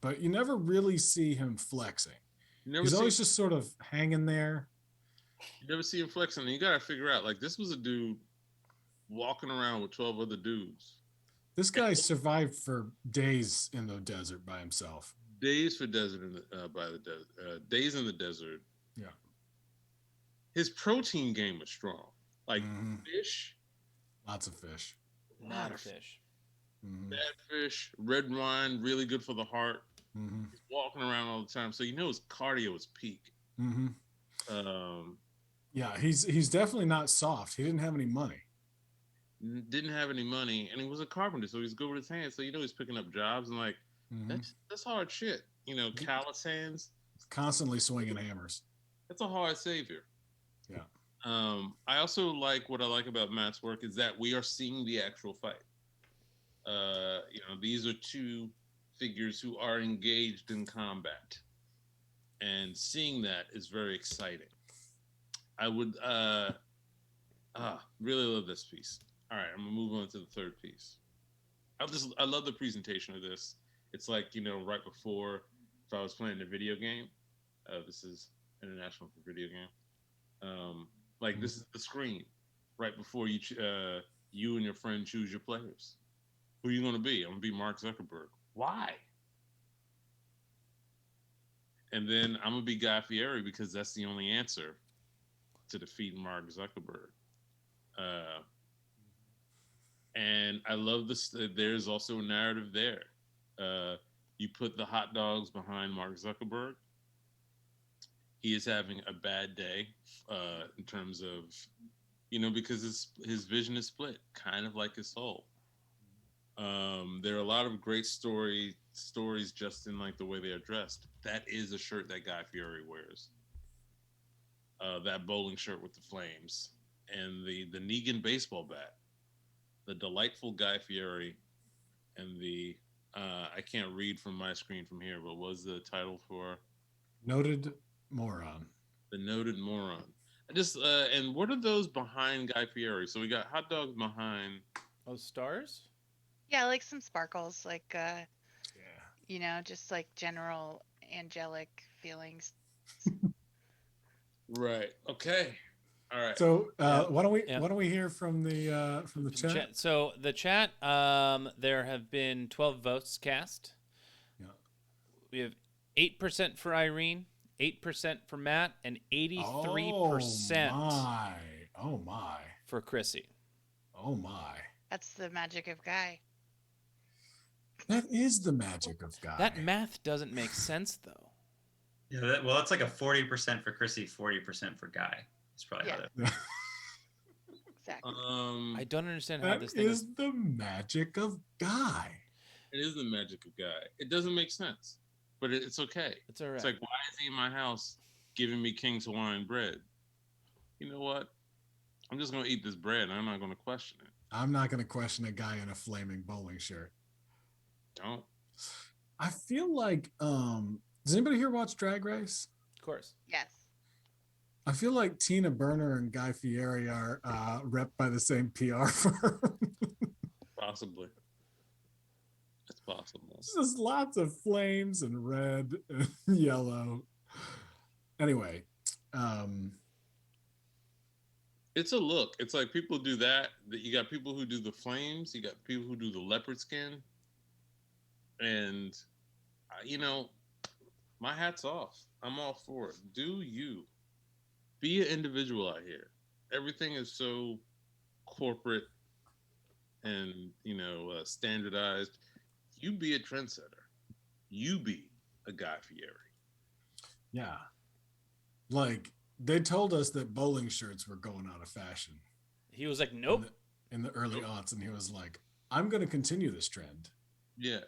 Speaker 1: But you never really see him flexing. He's always just sort of hanging there.
Speaker 3: You never see him flexing. And you got to figure out, like, this was a dude walking around with 12 other dudes.
Speaker 1: This guy survived for days in the desert by himself.
Speaker 3: Days in the desert.
Speaker 1: Yeah.
Speaker 3: His protein game was strong. Like fish.
Speaker 1: Lots of fish.
Speaker 2: A lot of fish.
Speaker 1: Mm-hmm.
Speaker 3: Bad fish, red wine, really good for the heart.
Speaker 1: Mm-hmm.
Speaker 3: He's walking around all the time, so his cardio is peak.
Speaker 1: Mm-hmm. Yeah, he's definitely not soft. He didn't have any money.
Speaker 3: Didn't have any money, and he was a carpenter, so he's good with his hands. So he's picking up jobs, and like that's hard shit. Callous hands.
Speaker 1: Constantly swinging hammers.
Speaker 3: That's a hard savior.
Speaker 1: Yeah.
Speaker 3: I also like what I like about Matt's work is that we are seeing the actual fight. These are two figures who are engaged in combat, and seeing that is very exciting. I would really love this piece. All right, I'm gonna move on to the third piece. I love the presentation of this. It's like, right before if I was playing a video game. This is international for video game. This is the screen right before you and your friend choose your players. Who are you going to be? I'm going to be Mark Zuckerberg. Why? And then I'm going to be Guy Fieri because that's the only answer to defeating Mark Zuckerberg. And I love this. There's also a narrative there. You put the hot dogs behind Mark Zuckerberg. He is having a bad day in terms of, because his vision is split, kind of like his soul. There are a lot of great stories just in like the way they are dressed. That is a shirt that Guy Fieri wears. That bowling shirt with the flames and the Negan baseball bat, the delightful Guy Fieri, and the I can't read from my screen from here, but what was the title for?
Speaker 1: Noted moron.
Speaker 3: The noted moron. And what are those behind Guy Fieri? So we got hot dogs behind.
Speaker 2: Oh, stars?
Speaker 4: Yeah, like some sparkles, like
Speaker 1: Yeah.
Speaker 4: just like general angelic feelings.
Speaker 3: Right. Okay. All right.
Speaker 1: So
Speaker 2: Yeah.
Speaker 1: why don't we
Speaker 2: Yeah.
Speaker 1: why don't we hear from the chat?
Speaker 2: So the chat, there have been 12 votes cast.
Speaker 1: Yeah.
Speaker 2: We have 8% for Irene, 8% for Matt, and 83%
Speaker 1: Oh my.
Speaker 2: for Chrissy.
Speaker 1: Oh my.
Speaker 4: That's the magic of Guy.
Speaker 1: That is the magic of Guy.
Speaker 2: That math doesn't make sense, though.
Speaker 6: Yeah, it's like a 40% for Chrissy, 40% for Guy. It's probably how that.
Speaker 4: Exactly.
Speaker 2: I don't understand how
Speaker 1: That
Speaker 2: this thing
Speaker 1: is the magic of Guy.
Speaker 3: It is the magic of Guy. It doesn't make sense, but it's okay.
Speaker 2: It's all right.
Speaker 3: It's like, why is he in my house giving me King's Hawaiian bread? You know what? I'm just going to eat this bread, and I'm not going to question it.
Speaker 1: I'm not going to question a guy in a flaming bowling shirt.
Speaker 3: Don't.
Speaker 1: I feel like, does anybody here watch Drag Race?
Speaker 2: Of course.
Speaker 4: Yes.
Speaker 1: I feel like Tina Burner and Guy Fieri are rep by the same PR firm.
Speaker 3: Possibly. It's possible.
Speaker 1: Just lots of flames and red and yellow. Anyway,
Speaker 3: It's a look. It's like people do that. You got people who do the flames. You got people who do the leopard skin. And, my hat's off. I'm all for it. Do you. Be an individual out here. Everything is so corporate and, standardized. You be a trendsetter. You be a Guy Fieri.
Speaker 1: yeah. Like, they told us that bowling shirts were going out of fashion.
Speaker 2: He was like, nope.
Speaker 1: In the early aughts, and he was like, I'm going to continue this trend.
Speaker 3: Yeah.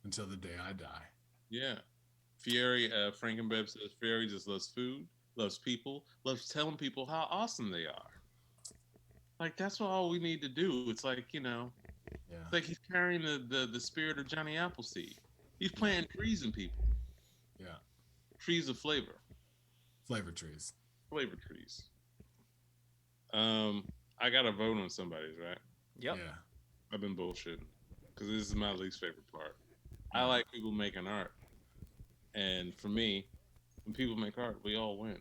Speaker 1: Until the day I die.
Speaker 3: Yeah. Fieri, Frankenbev says Fieri just loves food, loves people, loves telling people how awesome they are. Like, that's all we need to do. It's like,
Speaker 1: Yeah.
Speaker 3: It's like he's carrying the spirit of Johnny Appleseed. He's planting trees in people.
Speaker 1: Yeah.
Speaker 3: Trees of flavor.
Speaker 1: Flavor trees.
Speaker 3: Flavor trees. I got to vote on somebody's, right?
Speaker 2: Yep.
Speaker 1: Yeah.
Speaker 3: I've been bullshitting because this is my least favorite part. I like people making art. And for me, when people make art, we all win.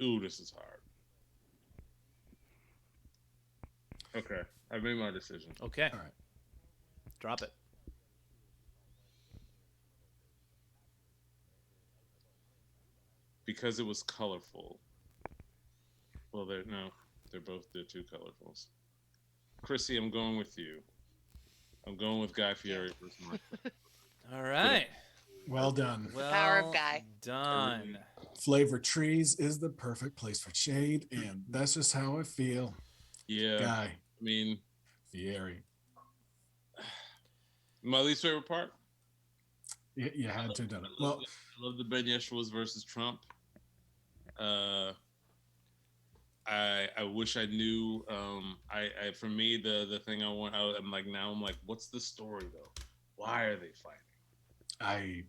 Speaker 3: Ooh, this is hard. Okay, I've made my decision.
Speaker 2: Okay.
Speaker 1: All right.
Speaker 2: Drop it.
Speaker 3: Because it was colorful. Well, they're two colorfuls. Chrissy, I'm going with you. I'm going with Guy Fieri versus Mark.
Speaker 2: All right.
Speaker 1: Well done.
Speaker 2: Well
Speaker 4: Power of Guy.
Speaker 2: done.
Speaker 1: Flavor trees is the perfect place for shade, and that's just how I feel.
Speaker 3: Yeah.
Speaker 1: Guy
Speaker 3: I mean,
Speaker 1: Fieri.
Speaker 3: my least favorite part.
Speaker 1: You had to have done it. Well,
Speaker 3: I love the Ben Yeshua's versus Trump. I wish I knew. I for me the thing I'm like, what's the story though? Why are they fighting?
Speaker 1: I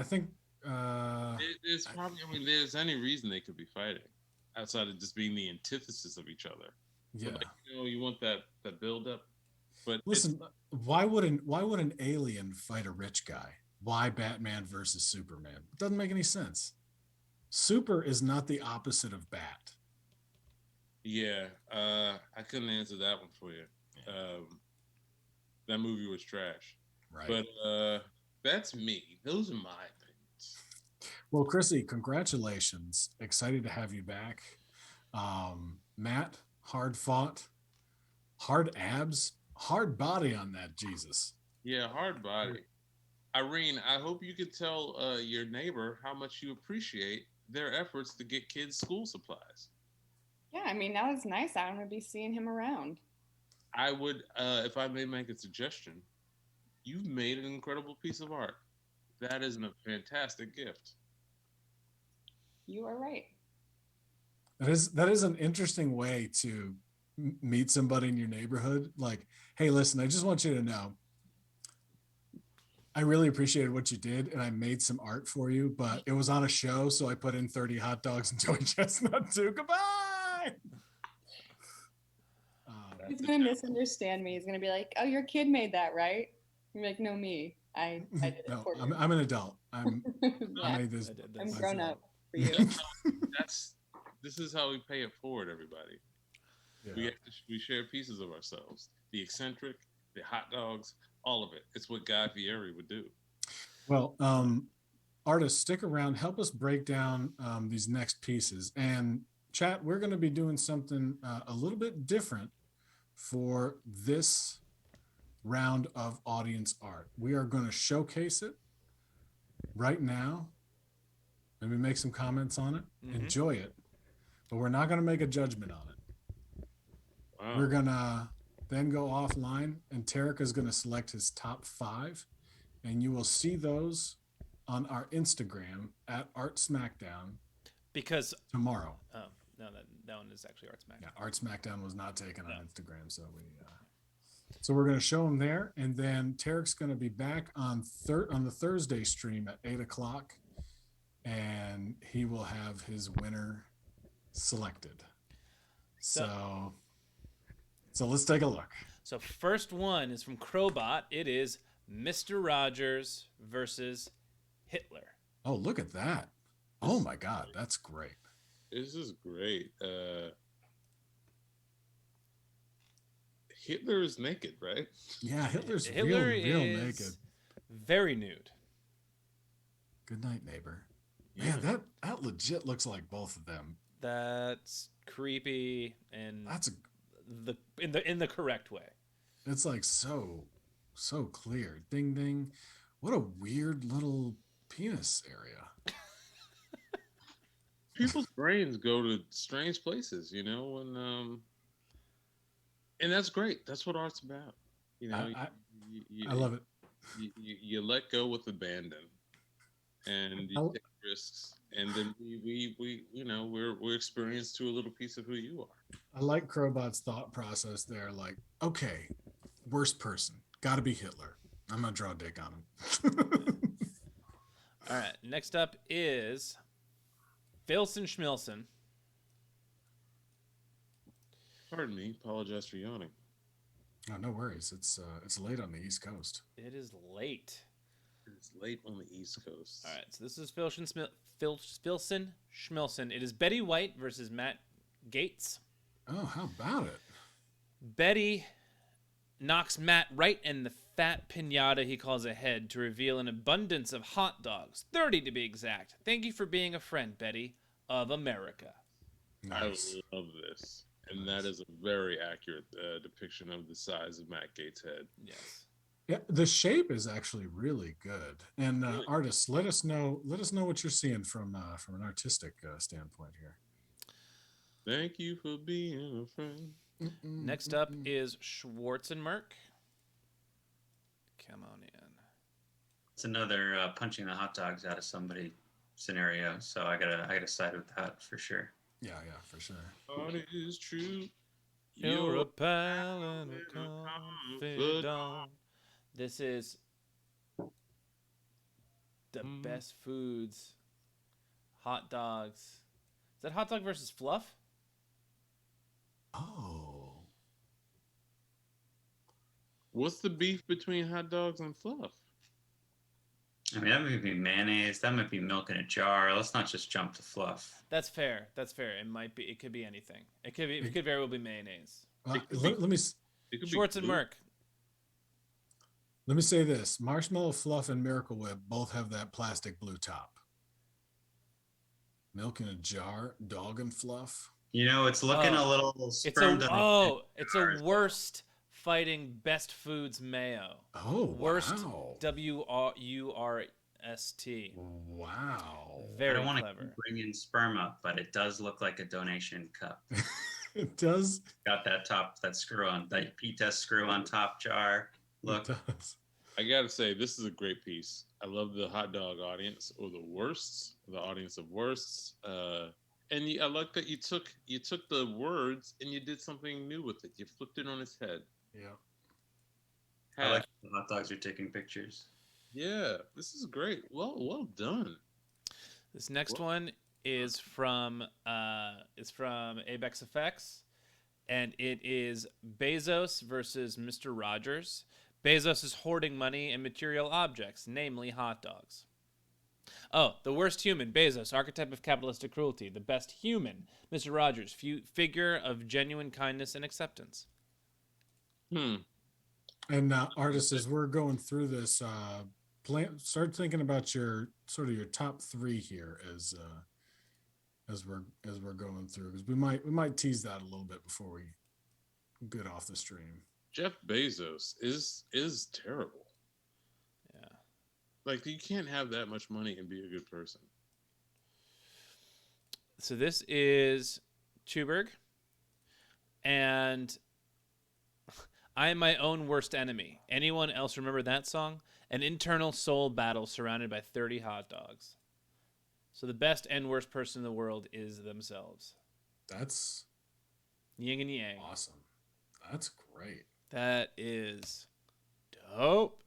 Speaker 1: think
Speaker 3: There's probably, there's any reason they could be fighting outside of just being the antithesis of each other.
Speaker 1: yeah.
Speaker 3: But you want that build up. But
Speaker 1: Listen, why would an alien fight a rich guy? Why Batman versus Superman? It doesn't make any sense. Super is not the opposite of bat.
Speaker 3: Yeah, I couldn't answer that one for you. That movie was trash.
Speaker 1: Right.
Speaker 3: But that's me. Those are my opinions.
Speaker 1: Well, Chrissy, congratulations. Excited to have you back. Matt, hard fought, hard abs, hard body on that Jesus.
Speaker 3: Yeah, hard body. Irene, I hope you could tell your neighbor how much you appreciate their efforts to get kids school supplies.
Speaker 5: Yeah, I mean, now it's nice. I'm going to be seeing him around.
Speaker 3: I would, if I may make a suggestion, you've made an incredible piece of art. That is a fantastic gift.
Speaker 5: You are right.
Speaker 1: That is an interesting way to meet somebody in your neighborhood. Like, hey, listen, I just want you to know, I really appreciated what you did, and I made some art for you, but it was on a show, so I put in 30 hot dogs and Joey Chestnut too. Goodbye.
Speaker 5: He's going to misunderstand me. He's going to be like, oh, your kid made that, right? You're like, no, me. I did it
Speaker 1: No,
Speaker 5: for you.
Speaker 1: I'm an adult. I
Speaker 5: Yeah,
Speaker 1: made this.
Speaker 5: I'm grown up for
Speaker 1: Yeah.
Speaker 5: you.
Speaker 3: This is how we pay it forward, everybody.
Speaker 1: Yeah.
Speaker 3: We share pieces of ourselves. The eccentric, the hot dogs, all of it. It's what Guy Fieri would do.
Speaker 1: Well, artists, stick around. Help us break down these next pieces. And chat, we're going to be doing something a little bit different for this round of audience art. We are going to showcase it right now. Maybe make some comments on it. Enjoy it. But we're not going to make a judgment on it.
Speaker 3: Wow.
Speaker 1: We're going to then go offline, and Tarik is going to select his top 5, and you will see those on our Instagram at Art Smackdown
Speaker 2: Because
Speaker 1: tomorrow.
Speaker 2: oh no, that one is actually Art Smackdown.
Speaker 1: Yeah, Art Smackdown was not taken on Instagram, so we're going to show them there, and then Tarik's going to be back on the Thursday stream at 8:00, and he will have his winner selected. So let's take a look.
Speaker 2: So first one is from Crowbot. It is Mr. Rogers versus Hitler.
Speaker 1: Oh, look at that. Oh my God, that's great.
Speaker 3: This is great. Hitler is naked, right?
Speaker 1: Yeah, Hitler's
Speaker 2: Hitler
Speaker 1: real
Speaker 2: is
Speaker 1: naked.
Speaker 2: very nude.
Speaker 1: Good night, neighbor.
Speaker 3: Yeah.
Speaker 1: Man, that legit looks like both of them.
Speaker 2: That's creepy and
Speaker 1: That's
Speaker 2: in the correct way.
Speaker 1: it's like so clear. Ding ding. What a weird little penis area.
Speaker 3: People's brains go to strange places, and that's great. That's what art's about.
Speaker 1: I love it.
Speaker 3: You let go with abandon, and you take risks, and then we're experienced to a little piece of who you are.
Speaker 1: I like Crowbot's thought process there. Like, okay, worst person, got to be Hitler. I'm gonna draw a dick on him.
Speaker 2: All right. Next up is Filson Schmilson.
Speaker 3: Pardon me. Apologize for yawning.
Speaker 1: Oh, no worries. It's late on the East Coast.
Speaker 2: It is late.
Speaker 3: It's late on the East Coast.
Speaker 2: All right. So this is Filson Schmilson. It is Betty White versus Matt Gates.
Speaker 1: Oh, how about it?
Speaker 2: Betty knocks Matt right in the fat pinata he calls a head to reveal an abundance of hot dogs, 30 to be exact. Thank you for being a friend, Betty, of America.
Speaker 1: Nice.
Speaker 3: I love this. And that is a very accurate depiction of the size of Matt Gates' head.
Speaker 2: Yes.
Speaker 1: Yeah, the shape is actually really good. And artists, let us know what you're seeing from an artistic standpoint here.
Speaker 3: Thank you for being a friend.
Speaker 2: Next up is Schwarzenmerk. Come on in.
Speaker 6: It's another punching the hot dogs out of somebody scenario. So I gotta side with that for sure.
Speaker 1: Yeah, for sure.
Speaker 3: All it is true.
Speaker 2: You're a pal and a confidant. This is the best foods. Hot dogs. Is that hot dog versus fluff?
Speaker 1: Oh.
Speaker 3: What's the beef between hot dogs and fluff?
Speaker 6: I mean, that might be mayonnaise. That might be milk in a jar. Let's not just jump to fluff.
Speaker 2: That's fair. That's fair. It might be. It could be anything. It could be. It could very well be mayonnaise.
Speaker 3: It could
Speaker 1: Let me
Speaker 3: It could
Speaker 2: Schwartz
Speaker 3: be
Speaker 2: and
Speaker 3: glue.
Speaker 2: Merck.
Speaker 1: let me say this: Marshmallow Fluff and Miracle Whip both have that plastic blue top. Milk in a jar, dog and fluff.
Speaker 6: You know, it's looking a little
Speaker 2: It's
Speaker 6: spurned
Speaker 2: a
Speaker 6: on
Speaker 2: it's a worst fighting best foods mayo.
Speaker 1: Oh,
Speaker 2: Worst
Speaker 1: wow.
Speaker 2: WURST.
Speaker 1: Wow.
Speaker 6: I
Speaker 2: Very
Speaker 6: don't want to
Speaker 2: clever.
Speaker 6: bring in sperm up, but it does look like a donation cup.
Speaker 1: It does.
Speaker 6: Got that top, that screw on, that P-test screw on top jar. Look,
Speaker 1: It does.
Speaker 3: I gotta say, this is a great piece. I love the hot dog audience, or the worsts, the audience of worsts. And I like that you took the words and you did something new with it. You flipped it on its head.
Speaker 1: Yeah.
Speaker 6: I like the hot dogs are taking pictures.
Speaker 3: Yeah, this is great. Well done.
Speaker 2: This next
Speaker 3: Whoa.
Speaker 2: one is from Abex Effects, and it is Bezos versus Mr. Rogers. Bezos is hoarding money and material objects, namely hot dogs. Oh, the worst human, Bezos, archetype of capitalistic cruelty. The best human, Mr. Rogers, figure of genuine kindness and acceptance.
Speaker 1: And artists, as we're going through this, start thinking about your top three here as we're going through, because we might tease that a little bit before we get off the stream.
Speaker 3: Jeff Bezos is terrible.
Speaker 2: Yeah.
Speaker 3: Like, you can't have that much money and be a good person.
Speaker 2: So this is Tuberg, and I am my own worst enemy. Anyone else remember that song? An internal soul battle surrounded by 30 hot dogs. So the best and worst person in the world is themselves.
Speaker 1: That's
Speaker 2: Yin and yang.
Speaker 1: awesome. That's great.
Speaker 2: That is dope.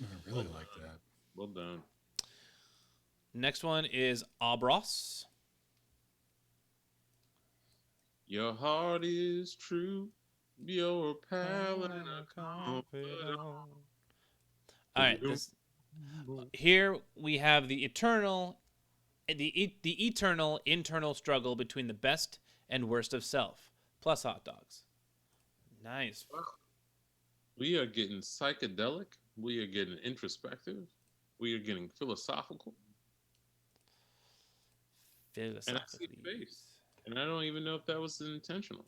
Speaker 1: I really like that.
Speaker 3: Well done.
Speaker 2: Next one is Abros.
Speaker 3: Your heart is true. Your pal and a confidant.
Speaker 2: All right. Here we have the eternal internal struggle between the best and worst of self, plus hot dogs. Nice.
Speaker 3: We are getting psychedelic. We are getting introspective. We are getting philosophical. And I see
Speaker 2: Philosophically.
Speaker 3: face. And I don't even know if that was intentional.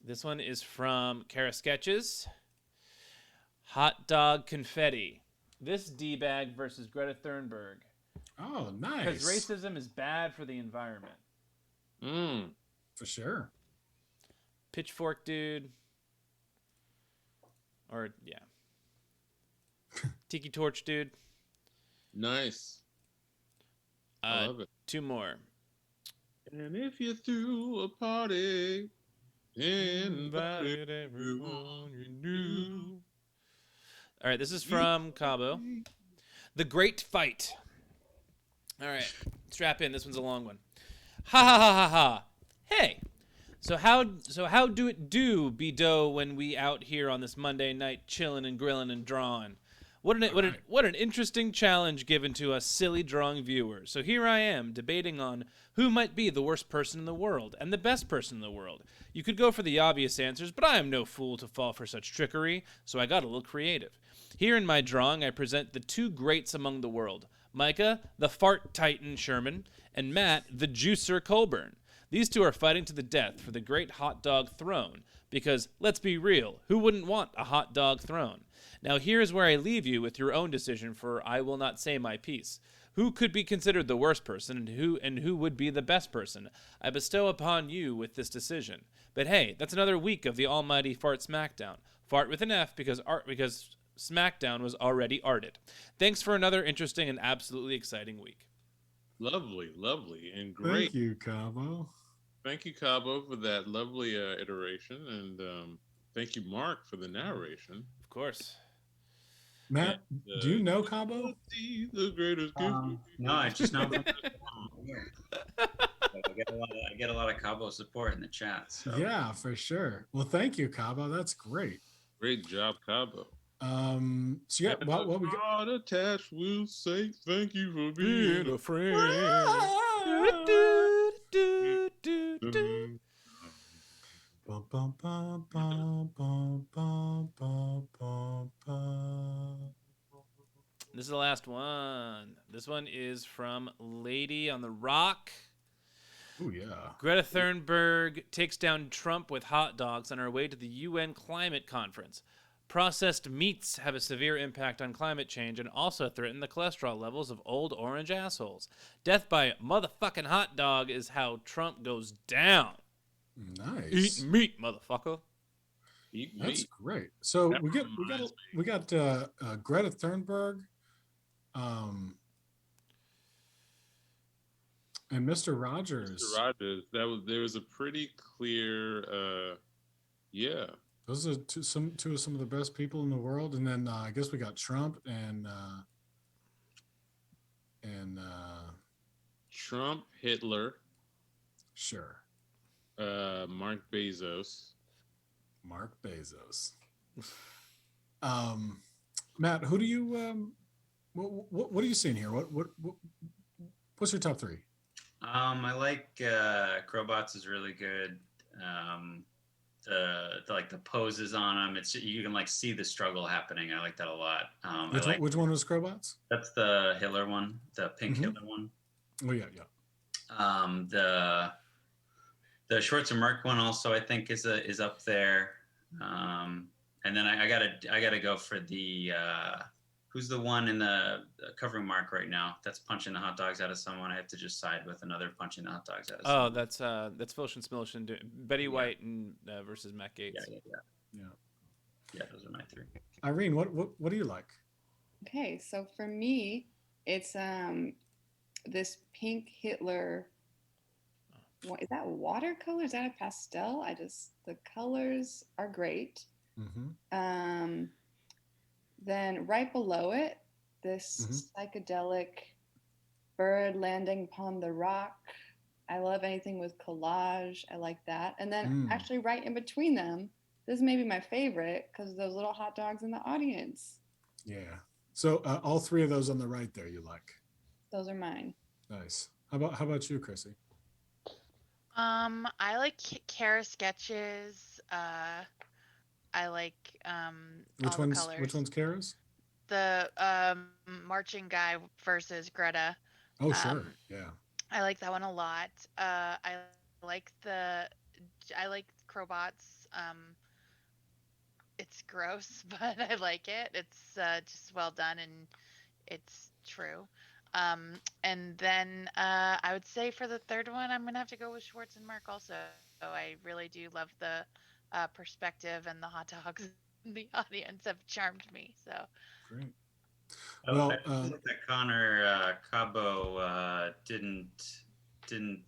Speaker 2: This one is from Kara Sketches. Hot dog confetti. This D-bag versus Greta Thunberg.
Speaker 1: Oh,
Speaker 2: Because
Speaker 1: nice.
Speaker 2: racism is bad for the environment.
Speaker 1: For sure.
Speaker 2: Pitchfork dude. Or, yeah. Tiki torch dude.
Speaker 3: Nice. I love it.
Speaker 2: Two more.
Speaker 3: And if you threw a party, invited
Speaker 2: everyone you knew. All right, this is from Cabo. The Great Fight. All right, strap in. This one's a long one. Ha ha ha ha ha. Hey. So how do it do, be dough, when we out here on this Monday night chilling and grilling and drawing? What an interesting challenge given to us silly drawing viewers. So here I am debating on who might be the worst person in the world and the best person in the world. You could go for the obvious answers, but I am no fool to fall for such trickery, so I got a little creative. Here in my drawing, I present the two greats among the world, Micah, the fart titan Sherman, and Matt, the juicer Colburn. These two are fighting to the death for the great hot dog throne, because, let's be real, who wouldn't want a hot dog throne? Now here's where I leave you with your own decision, for I will not say my piece. Who could be considered the worst person, and who would be the best person? I bestow upon you with this decision. But hey, that's another week of the almighty Fart Smackdown. Fart with an F because Smackdown was already arted. Thanks for another interesting and absolutely exciting week.
Speaker 3: Lovely, and great.
Speaker 1: Thank you, Cabo.
Speaker 3: Thank you, Cabo, for that lovely iteration, and thank you, Mark, for the narration.
Speaker 2: Of course.
Speaker 1: Matt, do you know Cabo?
Speaker 3: The greatest gift.
Speaker 6: No, I just know. I get a lot of Cabo support in the chat. So.
Speaker 1: Yeah, for sure. Well, thank you, Cabo. That's great.
Speaker 3: Great job, Cabo.
Speaker 1: So yeah,
Speaker 3: And
Speaker 1: what we
Speaker 3: the
Speaker 1: got?
Speaker 3: heart attached will say thank you for
Speaker 2: Being
Speaker 3: being
Speaker 2: a friend.
Speaker 3: a
Speaker 1: Bum, bum, bum, bum, bum, bum, bum, bum, bum.
Speaker 2: This is the last one. This one is from Lady on the Rock.
Speaker 1: Oh yeah.
Speaker 2: Greta Thunberg takes down Trump with hot dogs on her way to the UN climate conference. Processed meats have a severe impact on climate change and also threaten the cholesterol levels of old orange assholes. Death by motherfucking hot dog is how Trump goes down. Eat
Speaker 1: Nice.
Speaker 2: meat, motherfucker.
Speaker 3: Eat
Speaker 1: That's
Speaker 3: meat.
Speaker 1: great. So
Speaker 3: That
Speaker 1: we got Greta Thunberg, um, and Mr.
Speaker 3: Mr.
Speaker 1: Rogers.
Speaker 3: Rogers, there was a pretty clear yeah.
Speaker 1: Those are two of some of the best people in the world. And then I guess we got Trump and
Speaker 3: Trump, Hitler,
Speaker 1: sure,
Speaker 3: Mark Bezos.
Speaker 1: Mark Bezos. Matt, who do you what are you seeing here? What's your top three?
Speaker 6: I like Crowbots is really good. The like the poses on them, it's you can like see the struggle happening. I like that a lot.
Speaker 1: Which one was Crowbots?
Speaker 6: That's the Hitler one, the pink
Speaker 1: Mhm.
Speaker 6: Hitler one.
Speaker 1: Oh yeah.
Speaker 6: The Schwarzenegger one also I think is up there. And then I gotta go for the who's the one in the covering Mark right now that's punching the hot dogs out of someone. I have to just side with another punching the hot dogs out of someone.
Speaker 2: Oh, that's Filshin Smilshin, Betty White and versus Matt Gates.
Speaker 6: Yeah, those are my three.
Speaker 1: Irene, what do you like?
Speaker 5: Okay, so for me, it's this pink Hitler. What is that? Watercolor? Is that a pastel? The colors are great.
Speaker 1: Mm-hmm.
Speaker 5: Then right below it, this psychedelic bird landing upon the rock. I love anything with collage. I like that. And then actually right in between them, this is maybe my favorite because those little hot dogs in the audience.
Speaker 1: Yeah. So all three of those on the right there you like.
Speaker 5: Those are mine.
Speaker 1: Nice. How about you, Chrissy?
Speaker 4: I like Kara sketches. I like all the colors.
Speaker 1: Which one's Kara's?
Speaker 4: The marching guy versus Greta.
Speaker 1: Oh sure. Yeah.
Speaker 4: I like that one a lot. I like Crowbots. It's gross, but I like it. It's just well done and it's true. And then I would say for the third one, I'm gonna have to go with Schwartz and Mark also. So I really do love the perspective, and the hot dogs in the audience have charmed me. So
Speaker 1: great.
Speaker 6: Well, that Connor Cabo didn't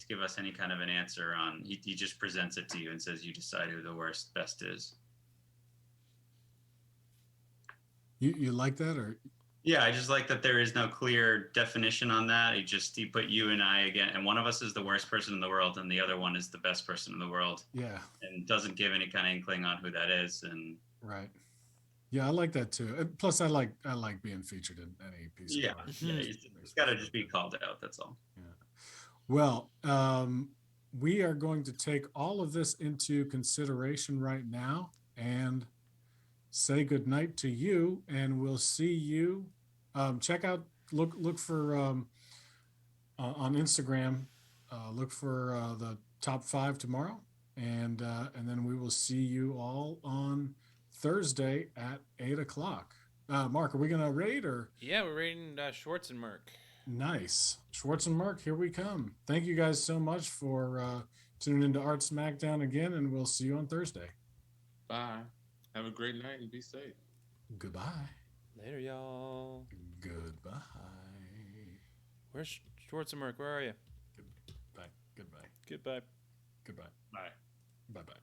Speaker 6: give us any kind of an answer on. He just presents it to you and says you decide who the best is.
Speaker 1: You like that or?
Speaker 6: Yeah, I just like that there is no clear definition on that. He put you and I again, and one of us is the worst person in the world, and the other one is the best person in the world.
Speaker 1: Yeah.
Speaker 6: And doesn't give any kind of inkling on who that is. And
Speaker 1: right. Yeah, I like that too. And plus, I like being featured in any piece of art.
Speaker 6: Yeah, it's got to just be called out. That's all.
Speaker 1: Yeah. Well, we are going to take all of this into consideration right now and say goodnight to you, and we'll see you. Check out, look for on Instagram. Look for the top 5 tomorrow, and then we will see you all on Thursday at 8:00. Mark, are we gonna raid or?
Speaker 2: Yeah, we're raiding Schwartz and Merck.
Speaker 1: Nice. Schwartz and Mark, here we come. Thank you guys so much for tuning into Art Smackdown again, and we'll see you on Thursday.
Speaker 3: Bye. Have a great night and be safe.
Speaker 1: Goodbye.
Speaker 2: Later, y'all.
Speaker 1: Goodbye.
Speaker 2: Where's Schwartz and Merck? Where are you?
Speaker 1: Goodbye. Goodbye.
Speaker 2: Goodbye.
Speaker 1: Goodbye.
Speaker 3: Bye.
Speaker 1: Bye-bye.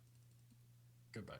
Speaker 1: Goodbye.